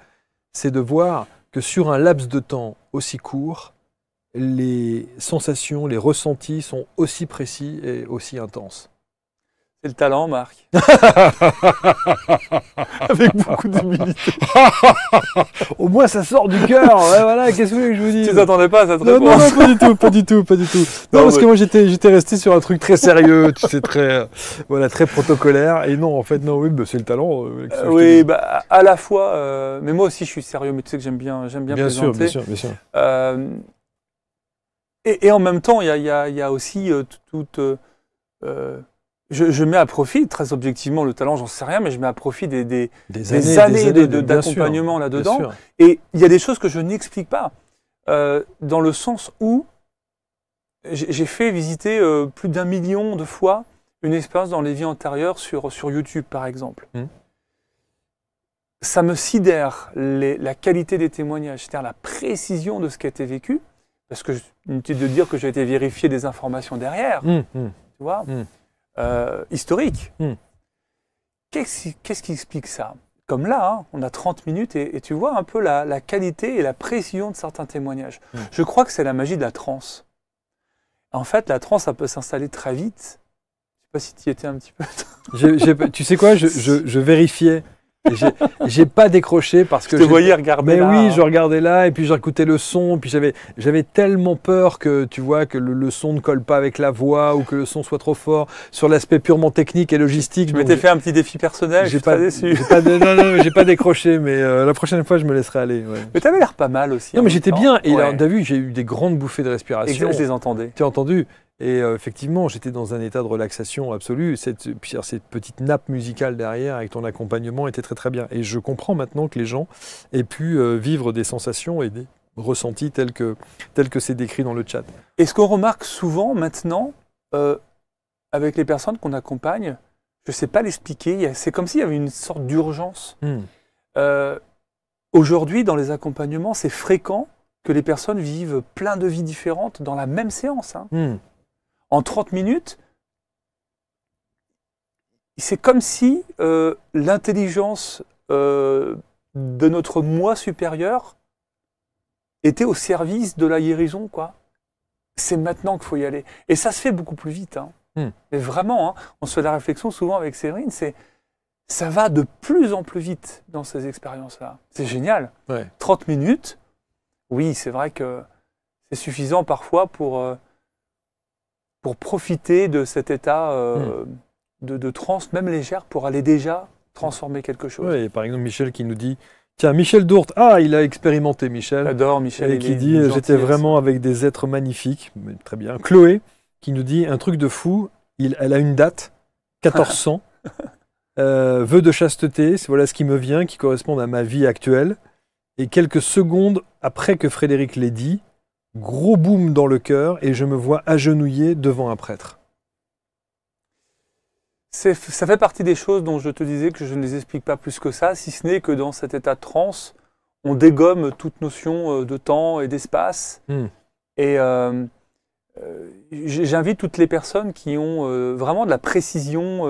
c'est de voir que sur un laps de temps aussi court, les sensations, les ressentis sont aussi précis et aussi intenses. C'est le talent, Marc. Avec beaucoup d'humilité. Au moins, ça sort du cœur. Ouais, voilà, qu'est-ce que vous voulez que je vous dise? Tu t'attendais pas à cette Non, réponse? non, pas du tout, pas du tout, pas du tout. Non, parce que moi, j'étais resté sur un truc très sérieux, tu sais, très, voilà, très protocolaire. Et non, en fait, non, oui, bah, c'est le talent. Oui, bah, à la fois, mais moi aussi, je suis sérieux, mais tu sais que j'aime bien plaisanter. Bien sûr, bien sûr. Et en même temps, il y a aussi je mets à profit, très objectivement, le talent, j'en sais rien, mais je mets à profit des années d'accompagnement là-dedans. Et il y a des choses que je n'explique pas, dans le sens où j'ai fait visiter plus d'1 million de fois une expérience dans les vies antérieures sur YouTube, par exemple. Ça me sidère la qualité des témoignages, c'est-à-dire la précision de ce qui a été vécu, parce que inutile de dire que j'ai été vérifier des informations derrière, tu vois, historique. Qu'est-ce qui explique ça? Comme là, hein, on a 30 minutes et tu vois un peu la qualité et la précision de certains témoignages. Je crois que c'est la magie de la transe. En fait, la transe, ça peut s'installer très vite. Je sais pas si tu y étais un petit peu. Tu sais quoi, je vérifiais. J'ai pas décroché parce que je te voyais regarder là. Mais oui, je regardais là et puis j'écoutais le son. Puis j'avais tellement peur que tu vois que le son ne colle pas avec la voix ou que le son soit trop fort sur l'aspect purement technique et logistique. Je m'étais fait un petit défi personnel. Je suis pas déçu. Non, j'ai pas décroché, mais la prochaine fois je me laisserai aller. Ouais. Mais t'avais l'air pas mal aussi. Non, mais j'étais bien. Et là, t'as vu, j'ai eu des grandes bouffées de respiration. Exact, je les entendais. Tu as entendu? Et effectivement, j'étais dans un état de relaxation absolue. Cette petite nappe musicale derrière avec ton accompagnement était très très bien. Et je comprends maintenant que les gens aient pu vivre des sensations et des ressentis tels que c'est décrit dans le chat. Et ce qu'on remarque souvent maintenant, avec les personnes qu'on accompagne, je ne sais pas l'expliquer, c'est comme s'il y avait une sorte d'urgence. Aujourd'hui, dans les accompagnements, c'est fréquent que les personnes vivent plein de vies différentes dans la même séance. En 30 minutes, c'est comme si l'intelligence de notre moi supérieur était au service de la guérison, quoi. C'est maintenant qu'il faut y aller. Et ça se fait beaucoup plus vite. Mais vraiment, on se fait la réflexion souvent avec Séverine, ça va de plus en plus vite dans ces expériences-là. C'est génial. 30 minutes, oui, c'est vrai que c'est suffisant parfois pour profiter de cet état de transe, même légère, pour aller déjà transformer quelque chose. Oui, par exemple, Michel qui nous dit, tiens, Michel Dourte, il a expérimenté, Michel. J'adore Michel. Et qui dit, j'étais vraiment avec des êtres magnifiques. Très bien. Chloé, qui nous dit, un truc de fou, elle a une date, 1400, vœu de chasteté, voilà ce qui me vient, qui correspond à ma vie actuelle. Et quelques secondes après que Frédéric l'ait dit, gros boom dans le cœur et je me vois agenouillé devant un prêtre. Ça fait partie des choses dont je te disais que je ne les explique pas plus que ça, si ce n'est que dans cet état de transe, on dégomme toute notion de temps et d'espace. Et j'invite toutes les personnes qui ont vraiment de la précision,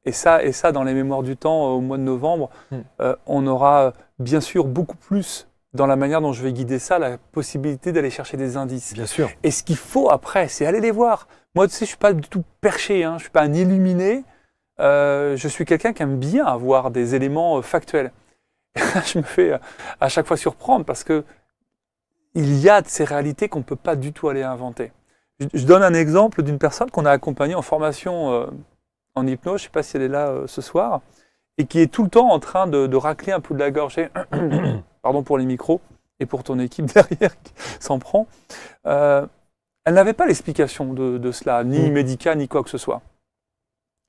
et ça dans les mémoires du temps au mois de novembre, on aura bien sûr beaucoup plus dans la manière dont je vais guider ça, la possibilité d'aller chercher des indices. Bien sûr. Et ce qu'il faut après, c'est aller les voir. Moi, tu sais, je ne suis pas du tout perché, je ne suis pas un illuminé. Je suis quelqu'un qui aime bien avoir des éléments factuels. Je me fais à chaque fois surprendre parce que il y a de ces réalités qu'on ne peut pas du tout aller inventer. Je donne un exemple d'une personne qu'on a accompagnée en formation en hypnose, je ne sais pas si elle est là ce soir, et qui est tout le temps en train de racler un peu de la gorge. Pardon pour les micros et pour ton équipe derrière qui s'en prend. Elle n'avait pas l'explication de cela, ni médicale, ni quoi que ce soit.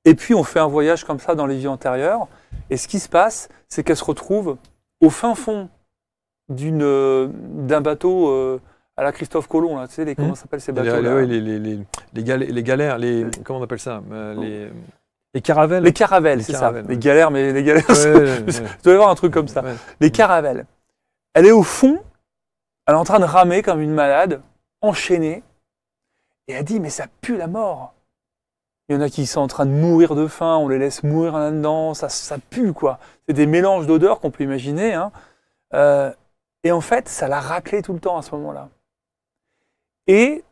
Et puis on fait un voyage comme ça dans les vies antérieures, et ce qui se passe, c'est qu'elle se retrouve au fin fond d'un bateau à la Christophe Colomb, là, tu sais, comment s'appellent ces bateaux-là? Les galères, comment on appelle ça, les caravelles. Les caravelles, c'est ça. Ouais. Les galères, mais les galères, il doit y avoir un truc comme ça. Ouais. Les caravelles. Elle est au fond, elle est en train de ramer comme une malade, enchaînée, et elle dit, mais ça pue la mort. Il y en a qui sont en train de mourir de faim, on les laisse mourir là-dedans, ça pue, quoi. C'est des mélanges d'odeurs qu'on peut imaginer, hein. Et en fait, ça l'a raclée tout le temps à ce moment-là. Et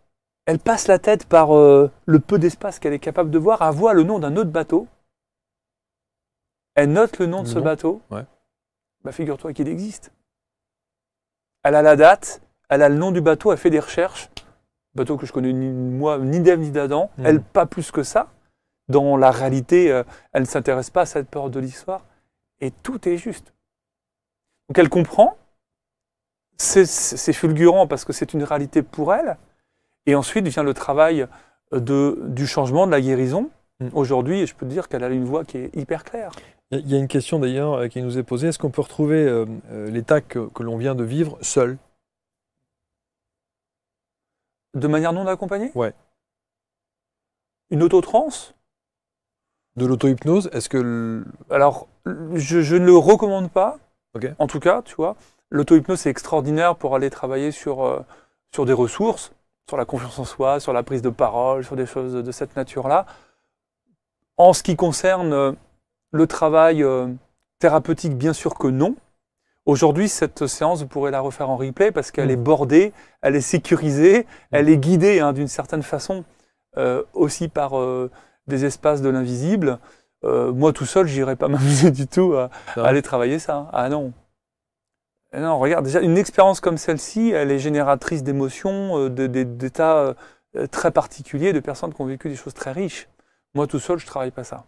elle passe la tête par le peu d'espace qu'elle est capable de voir, elle voit le nom d'un autre bateau. Elle note le nom de ce bateau. Ouais. Bah, figure-toi qu'il existe. Elle a la date, elle a le nom du bateau, elle fait des recherches. Bateau que je connais moi, ni d'Ève ni d'Adam. Elle, pas plus que ça. Dans la réalité, elle ne s'intéresse pas à cette période de l'histoire. Et tout est juste. Donc elle comprend. C'est fulgurant parce que c'est une réalité pour elle. Et ensuite vient le travail du changement, de la guérison. Aujourd'hui, je peux te dire qu'elle a une voix qui est hyper claire. Il y a une question d'ailleurs qui nous est posée. Est-ce qu'on peut retrouver l'état que l'on vient de vivre seul? De manière non accompagnée? Ouais. Une autotrance? De l'auto-hypnose? Est-ce que... Alors, je ne le recommande pas. Okay. En tout cas, tu vois. L'auto-hypnose, c'est extraordinaire pour aller travailler sur des ressources, sur la confiance en soi, sur la prise de parole, sur des choses de cette nature-là. En ce qui concerne le travail thérapeutique, bien sûr que non. Aujourd'hui, cette séance, vous pourrez la refaire en replay parce qu'elle est bordée, elle est sécurisée, elle est guidée d'une certaine façon aussi par des espaces de l'invisible. Moi, tout seul, j'irais pas m'amuser du tout à aller travailler ça. Ah non. Et non, regarde, déjà, une expérience comme celle-ci, elle est génératrice d'émotions, d'états très particuliers, de personnes qui ont vécu des choses très riches. Moi, tout seul, je ne travaille pas ça.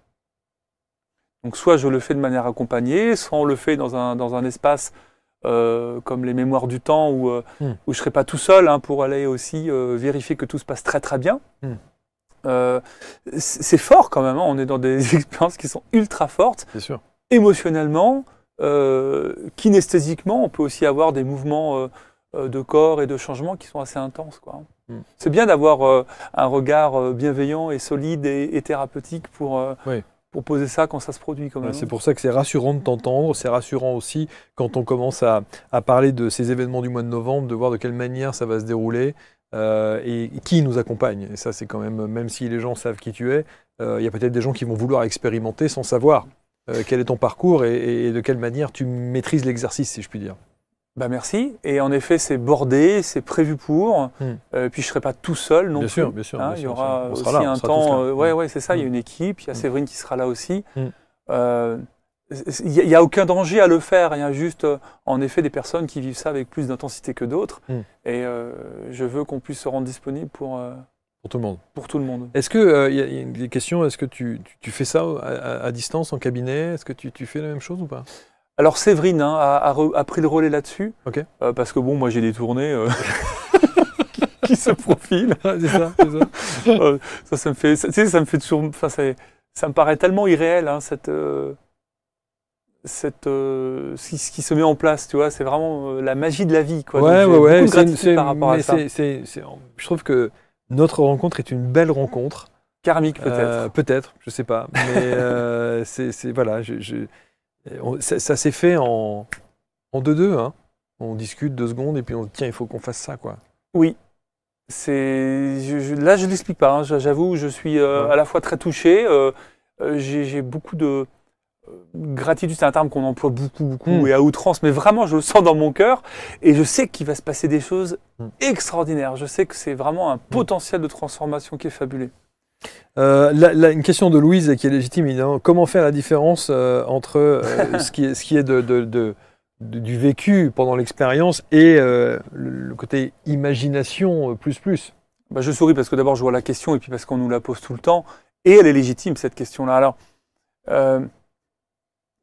Donc, soit je le fais de manière accompagnée, soit on le fait dans un espace comme les mémoires du temps où je ne serai pas tout seul pour aller aussi vérifier que tout se passe très très bien. C'est fort quand même, hein. On est dans des expériences qui sont ultra fortes. C'est sûr. Émotionnellement, kinesthésiquement, on peut aussi avoir des mouvements de corps et de changement qui sont assez intenses, quoi. C'est bien d'avoir un regard bienveillant et solide et thérapeutique pour poser ça quand ça se produit. Quand même. C'est pour ça que c'est rassurant de t'entendre, c'est rassurant aussi quand on commence à parler de ces événements du mois de novembre, de voir de quelle manière ça va se dérouler et qui nous accompagne. Et ça, c'est quand même si les gens savent qui tu es, il y a peut-être des gens qui vont vouloir expérimenter sans savoir quel est ton parcours et de quelle manière tu maîtrises l'exercice, si je puis dire. Bah merci. Et en effet, c'est bordé, c'est prévu pour. Puis je ne serai pas tout seul non plus. Bien sûr. Il y aura aussi là, un temps. Ouais, c'est ça. Il y a une équipe. Il y a Séverine qui sera là aussi. Il n'y a aucun danger à le faire. Il y a juste, en effet, des personnes qui vivent ça avec plus d'intensité que d'autres. Et je veux qu'on puisse se rendre disponible pour tout le monde. Pour tout le monde. Est-ce que, il y a des questions, est-ce que tu fais ça à distance, en cabinet? Est-ce que tu fais la même chose ou pas? Alors Séverine a pris le relais là-dessus, parce que bon, moi j'ai des tournées qui se profilent. C'est ça. Ça me fait, ça me fait toujours, ça me paraît tellement irréel, ce qui se met en place, tu vois, c'est vraiment la magie de la vie, quoi. Ouais. Par rapport à ça. Je trouve que notre rencontre est une belle rencontre. Karmique peut-être. Peut-être, je sais pas, mais voilà. Ça s'est fait en 2-2, hein. On discute 2 secondes et puis on dit tiens, il faut qu'on fasse ça, quoi. Oui. Là, je ne l'explique pas, hein. J'avoue, je suis à la fois très touché. J'ai beaucoup de gratitude, c'est un terme qu'on emploie beaucoup et à outrance, mais vraiment, je le sens dans mon cœur et je sais qu'il va se passer des choses extraordinaires. Je sais que c'est vraiment un potentiel de transformation qui est fabuleux. Une question de Louise qui est légitime, évidemment. Comment faire la différence entre ce qui est du vécu pendant l'expérience et le côté imagination plus? Bah, je souris parce que d'abord je vois la question et puis parce qu'on nous la pose tout le temps et elle est légitime cette question-là. Alors,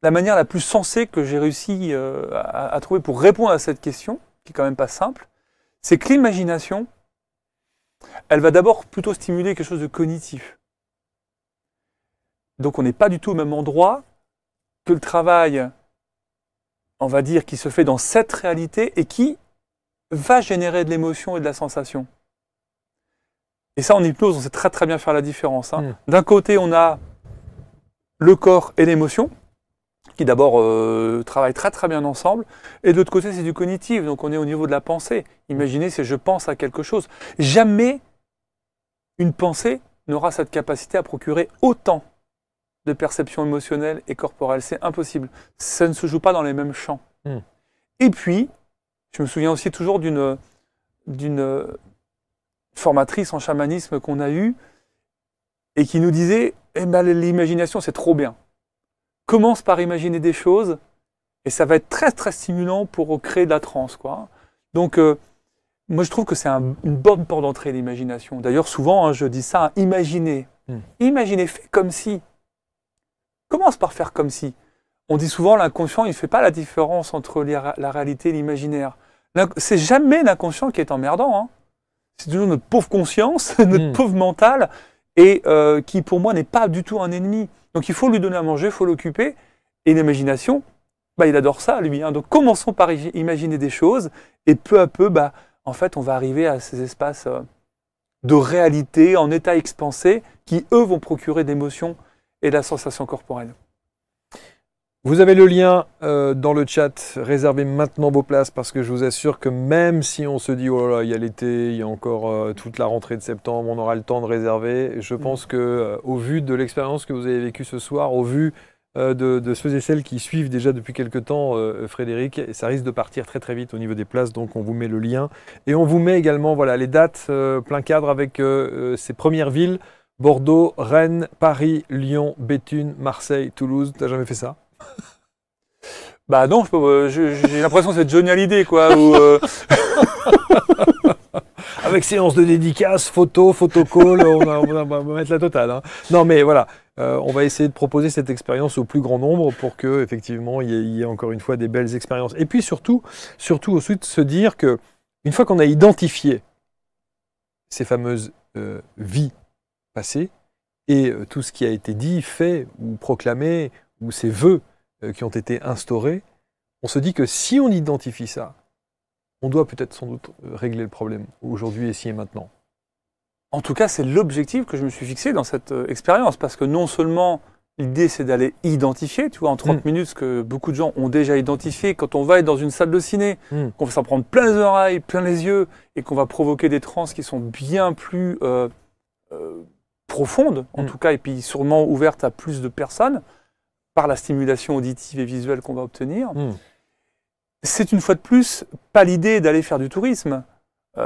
la manière la plus sensée que j'ai réussi à trouver pour répondre à cette question, qui est quand même pas simple, c'est que l'imagination, elle va d'abord plutôt stimuler quelque chose de cognitif. Donc on n'est pas du tout au même endroit que le travail, on va dire, qui se fait dans cette réalité et qui va générer de l'émotion et de la sensation. Et ça, en hypnose, on sait très très bien faire la différence. D'un côté, on a le corps et l'émotion, qui d'abord travaillent très très bien ensemble, et de l'autre côté, c'est du cognitif, donc on est au niveau de la pensée. Imaginez si je pense à quelque chose. Jamais une pensée n'aura cette capacité à procurer autant de perceptions émotionnelles et corporelles. C'est impossible. Ça ne se joue pas dans les mêmes champs. Et puis, je me souviens aussi toujours d'une formatrice en chamanisme qu'on a eue et qui nous disait eh ben, l'imagination, c'est trop bien. Commence par imaginer des choses et ça va être très, très stimulant pour créer de la transe, quoi. Donc, moi, je trouve que c'est une bonne porte d'entrée, l'imagination. D'ailleurs, souvent, hein, je dis ça, imaginez. Imaginez, fais comme si. Commence par faire comme si. On dit souvent l'inconscient, il ne fait pas la différence entre la réalité et l'imaginaire. C'est jamais l'inconscient qui est emmerdant. Hein. C'est toujours notre pauvre conscience, notre pauvre mental, et qui pour moi n'est pas du tout un ennemi. Donc il faut lui donner à manger, il faut l'occuper. Et l'imagination, bah, il adore ça, lui. Hein. Donc commençons par imaginer des choses, et peu à peu, bah, en fait, on va arriver à ces espaces de réalité, en état expansé, qui, eux, vont procurer d'émotions et de la sensation corporelle. Vous avez le lien dans le chat. Réservez maintenant vos places parce que je vous assure que même si on se dit « Oh là là, il y a l'été, il y a encore toute la rentrée de septembre, on aura le temps de réserver », je pense qu'au vu de l'expérience que vous avez vécue ce soir, au vu de ceux et celles qui suivent déjà depuis quelques temps Frédéric, ça risque de partir très très vite au niveau des places, donc on vous met le lien. Et on vous met également voilà, les dates plein cadre avec ces premières villes, Bordeaux, Rennes, Paris, Lyon, Béthune, Marseille, Toulouse. T'as jamais fait ça? Bah non, j'ai l'impression que c'est Johnny Hallyday, quoi. Avec séance de dédicace, photo, photocall, on va mettre la totale. Hein. Non mais voilà, on va essayer de proposer cette expérience au plus grand nombre pour que effectivement il y ait encore une fois des belles expériences. Et puis surtout ensuite se dire que une fois qu'on a identifié ces fameuses vies passées et tout ce qui a été dit, fait ou proclamé ou ces vœux qui ont été instaurés, on se dit que si on identifie ça, on doit peut-être sans doute régler le problème aujourd'hui, ici et maintenant. En tout cas, c'est l'objectif que je me suis fixé dans cette expérience, parce que non seulement l'idée c'est d'aller identifier, tu vois, en 30 minutes, ce que beaucoup de gens ont déjà identifié, quand on va être dans une salle de ciné, qu'on va s'en prendre plein les oreilles, plein les yeux, et qu'on va provoquer des transes qui sont bien plus profondes, en tout cas, et puis sûrement ouvertes à plus de personnes, par la stimulation auditive et visuelle qu'on va obtenir. C'est une fois de plus pas l'idée d'aller faire du tourisme,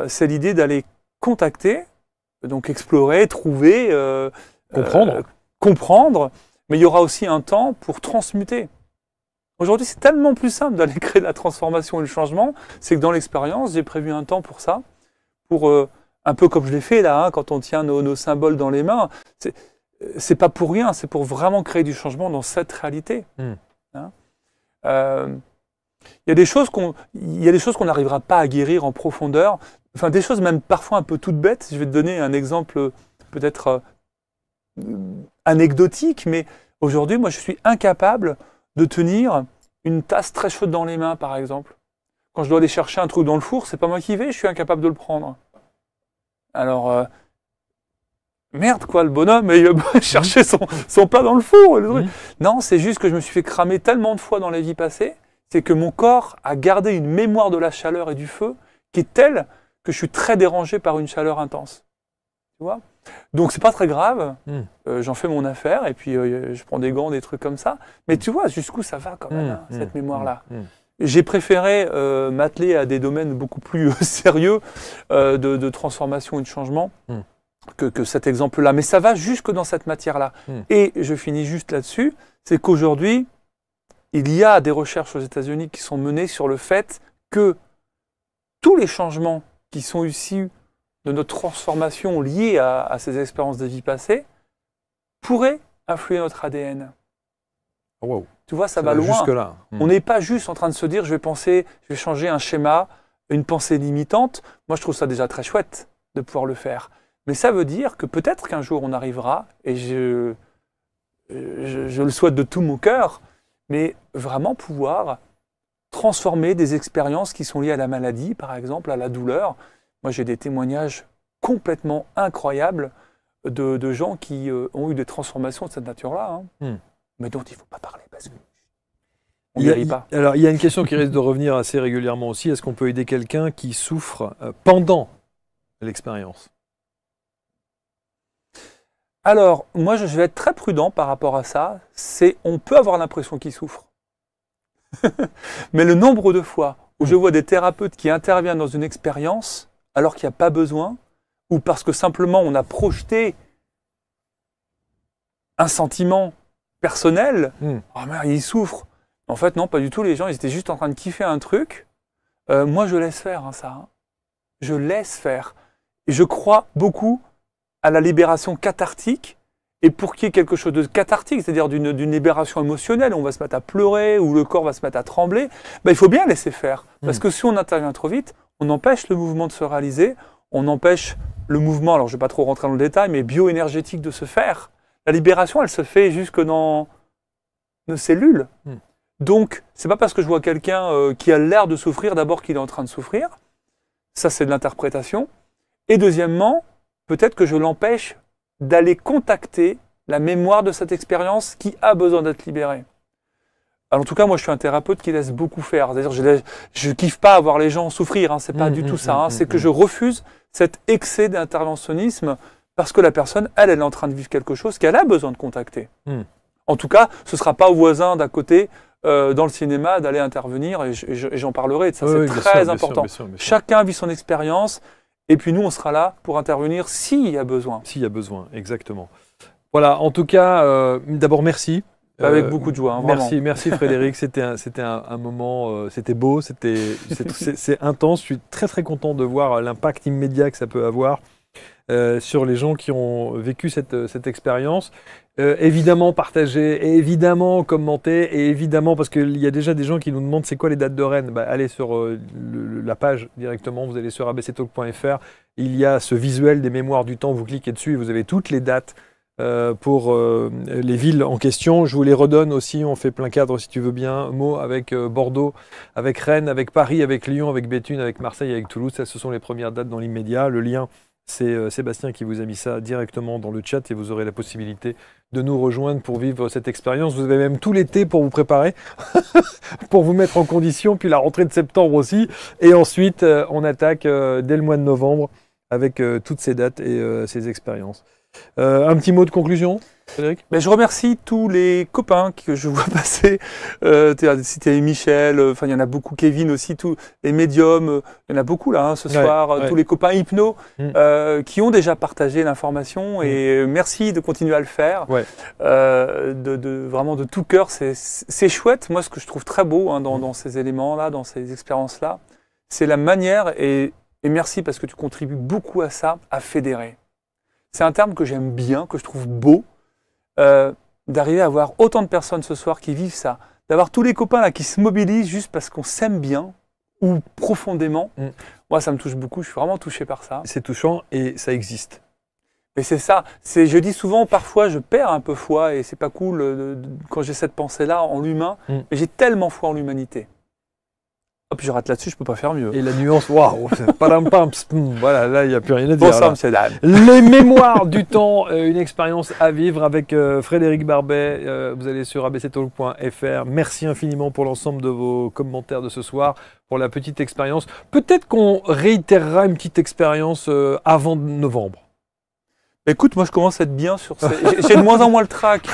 c'est l'idée d'aller contacter, donc explorer, trouver, comprendre, mais il y aura aussi un temps pour transmuter. Aujourd'hui, c'est tellement plus simple d'aller créer la transformation et le changement, c'est que dans l'expérience, j'ai prévu un temps pour ça, pour un peu comme je l'ai fait là, hein, quand on tient nos symboles dans les mains. C'est pas pour rien, c'est pour vraiment créer du changement dans cette réalité. Hein. Il y a des choses qu'on n'arrivera pas à guérir en profondeur, enfin des choses même parfois un peu toutes bêtes. Je vais te donner un exemple peut-être anecdotique, mais aujourd'hui, moi je suis incapable de tenir une tasse très chaude dans les mains, par exemple. Quand je dois aller chercher un truc dans le four, c'est pas moi qui vais, je suis incapable de le prendre. Alors, merde quoi, le bonhomme, il va chercher son plat dans le four. Non, c'est juste que je me suis fait cramer tellement de fois dans les vies passées, c'est que mon corps a gardé une mémoire de la chaleur et du feu qui est telle que je suis très dérangé par une chaleur intense. Tu vois ? Donc c'est pas très grave, j'en fais mon affaire et puis je prends des gants, des trucs comme ça. Mais tu vois jusqu'où ça va quand même, cette mémoire-là. J'ai préféré m'atteler à des domaines beaucoup plus sérieux de transformation et de changement que cet exemple-là. Mais ça va jusque dans cette matière-là. Et je finis juste là-dessus, c'est qu'aujourd'hui, il y a des recherches aux États-Unis qui sont menées sur le fait que tous les changements qui sont issus de notre transformation liée à ces expériences de vie passées pourraient influer notre ADN. Wow. Tu vois, ça va loin. Jusque-là. On n'est pas juste en train de se dire je vais changer un schéma, une pensée limitante. Moi, je trouve ça déjà très chouette de pouvoir le faire. Mais ça veut dire que peut-être qu'un jour on arrivera, et je le souhaite de tout mon cœur, mais vraiment pouvoir transformer des expériences qui sont liées à la maladie, par exemple, à la douleur. Moi, j'ai des témoignages complètement incroyables de gens qui ont eu des transformations de cette nature-là, mais dont il ne faut pas parler parce qu'on n'y arrive pas. Alors, il y a une question qui risque de revenir assez régulièrement aussi. Est-ce qu'on peut aider quelqu'un qui souffre pendant l'expérience ? Alors, moi, je vais être très prudent par rapport à ça. On peut avoir l'impression qu'il souffre. Mais le nombre de fois où je vois des thérapeutes qui interviennent dans une expérience alors qu'il n'y a pas besoin, ou parce que simplement on a projeté un sentiment personnel, oh merde, il souffre. En fait, non, pas du tout. Les gens, ils étaient juste en train de kiffer un truc. Moi, je laisse faire ça. Hein. Je laisse faire. Et je crois beaucoup à la libération cathartique. Et pour qu'il y ait quelque chose de cathartique, c'est-à-dire d'une libération émotionnelle, on va se mettre à pleurer ou le corps va se mettre à trembler, ben, il faut bien laisser faire. Parce que si on intervient trop vite, on empêche le mouvement de se réaliser, on empêche le mouvement, alors je ne vais pas trop rentrer dans le détail, mais bioénergétique de se faire. La libération, elle se fait jusque dans nos cellules. Donc, c'est pas parce que je vois quelqu'un qui a l'air de souffrir, d'abord qu'il est en train de souffrir. Ça, c'est de l'interprétation. Et deuxièmement, peut-être que je l'empêche d'aller contacter la mémoire de cette expérience qui a besoin d'être libérée. Alors, en tout cas, moi, je suis un thérapeute qui laisse beaucoup faire. C'est-à-dire, je kiffe pas voir les gens souffrir. Hein, c'est pas du tout ça. Hein, c'est que je refuse cet excès d'interventionnisme parce que la personne, elle est en train de vivre quelque chose qu'elle a besoin de contacter. En tout cas, ce sera pas au voisin d'à côté dans le cinéma d'aller intervenir et j'en parlerai de ça. C'est très important. Bien sûr. Chacun vit son expérience. Et puis nous, on sera là pour intervenir s'il y a besoin. S'il y a besoin, exactement. Voilà, en tout cas, d'abord merci. Avec beaucoup de joie, hein, merci Frédéric, c'était un moment, c'était beau, c'est intense. Je suis très très content de voir l'impact immédiat que ça peut avoir sur les gens qui ont vécu cette expérience. Évidemment partager, évidemment commenter, et évidemment parce qu'il y a déjà des gens qui nous demandent c'est quoi les dates de Rennes. Bah, allez sur la page directement, vous allez sur abctalk.fr, il y a ce visuel des mémoires du temps, vous cliquez dessus et vous avez toutes les dates pour les villes en question. Je vous les redonne aussi, on fait plein cadre si tu veux bien, Mo, avec Bordeaux, avec Rennes, avec Paris, avec Lyon, avec Béthune, avec Marseille, avec Toulouse. Ça, ce sont les premières dates dans l'immédiat. Le lien, c'est Sébastien qui vous a mis ça directement dans le chat et vous aurez la possibilité de nous rejoindre pour vivre cette expérience. Vous avez même tout l'été pour vous préparer, pour vous mettre en condition, puis la rentrée de septembre aussi. Et ensuite, on attaque dès le mois de novembre avec toutes ces dates et ces expériences. Un petit mot de conclusion, Frédéric ? Je remercie tous les copains que je vois passer. C'était Michel, il y en a beaucoup, Kevin aussi, tous les médiums, il y en a beaucoup là ce soir, tous les copains hypno qui ont déjà partagé l'information et merci de continuer à le faire. Vraiment de tout cœur, c'est chouette. Moi, ce que je trouve très beau dans ces éléments-là, dans ces expériences-là, c'est la manière, et merci parce que tu contribues beaucoup à ça, à fédérer. C'est un terme que j'aime bien, que je trouve beau, d'arriver à avoir autant de personnes ce soir qui vivent ça, d'avoir tous les copains là qui se mobilisent juste parce qu'on s'aime bien ou profondément. Moi, ça me touche beaucoup, je suis vraiment touché par ça. C'est touchant et ça existe. Et c'est ça, je dis souvent, parfois je perds un peu foi et c'est pas cool quand j'ai cette pensée-là en l'humain, mais j'ai tellement foi en l'humanité. Hop, je rate là-dessus, je peux pas faire mieux. Et la nuance, waouh, voilà, là, il n'y a plus rien à dire. Bonsoir, monsieur Dan. Les mémoires du temps, une expérience à vivre avec Frédéric Barbet. Vous allez sur abctalk.fr. Merci infiniment pour l'ensemble de vos commentaires de ce soir, pour la petite expérience. Peut-être qu'on réitérera une petite expérience avant novembre. Écoute, moi je commence à être bien sur ces... J'ai de moins en moins le trac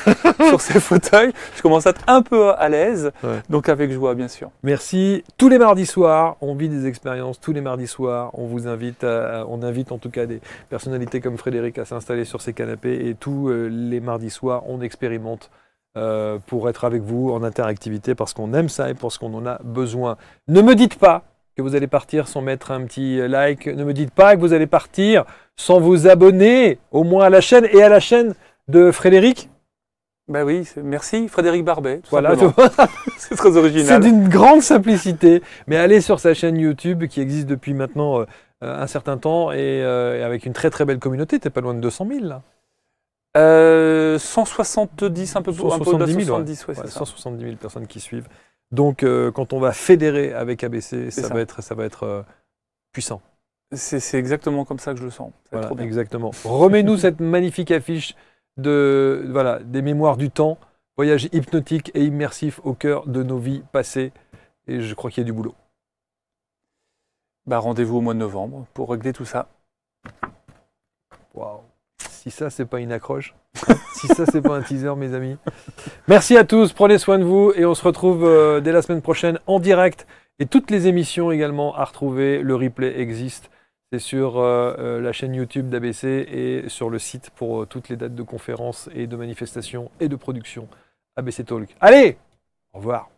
sur ces fauteuils. Je commence à être un peu à l'aise, donc avec joie, bien sûr. Merci. Tous les mardis soirs, on vit des expériences. Tous les mardis soirs, on vous invite, on invite en tout cas des personnalités comme Frédéric à s'installer sur ces canapés. Et tous les mardis soirs, on expérimente pour être avec vous en interactivité parce qu'on aime ça et parce qu'on en a besoin. Ne me dites pas que vous allez partir sans mettre un petit like. Ne me dites pas que vous allez partir sans vous abonner au moins à la chaîne et à la chaîne de Frédéric. Ben oui, merci Frédéric Barbet. Voilà, c'est très original. C'est d'une grande simplicité, mais allez sur sa chaîne YouTube qui existe depuis maintenant un certain temps et avec une très très belle communauté. T'es pas loin de 200 000 là. 170, un peu plus, 170 000, 170 000 personnes qui suivent. Donc, quand on va fédérer avec ABC, ça va être puissant. C'est exactement comme ça que je le sens. Voilà, trop bien. Exactement. Remets-nous cette magnifique affiche des mémoires du temps, voyage hypnotique et immersif au cœur de nos vies passées. Et je crois qu'il y a du boulot. Rendez-vous au mois de novembre pour régler tout ça. Waouh. Si ça, c'est pas une accroche. Si ça, c'est pas un teaser, mes amis. Merci à tous, prenez soin de vous et on se retrouve dès la semaine prochaine en direct. Et toutes les émissions également à retrouver. Le replay existe. C'est sur la chaîne YouTube d'ABC et sur le site pour toutes les dates de conférences et de manifestations et de production ABC Talk. Allez, au revoir.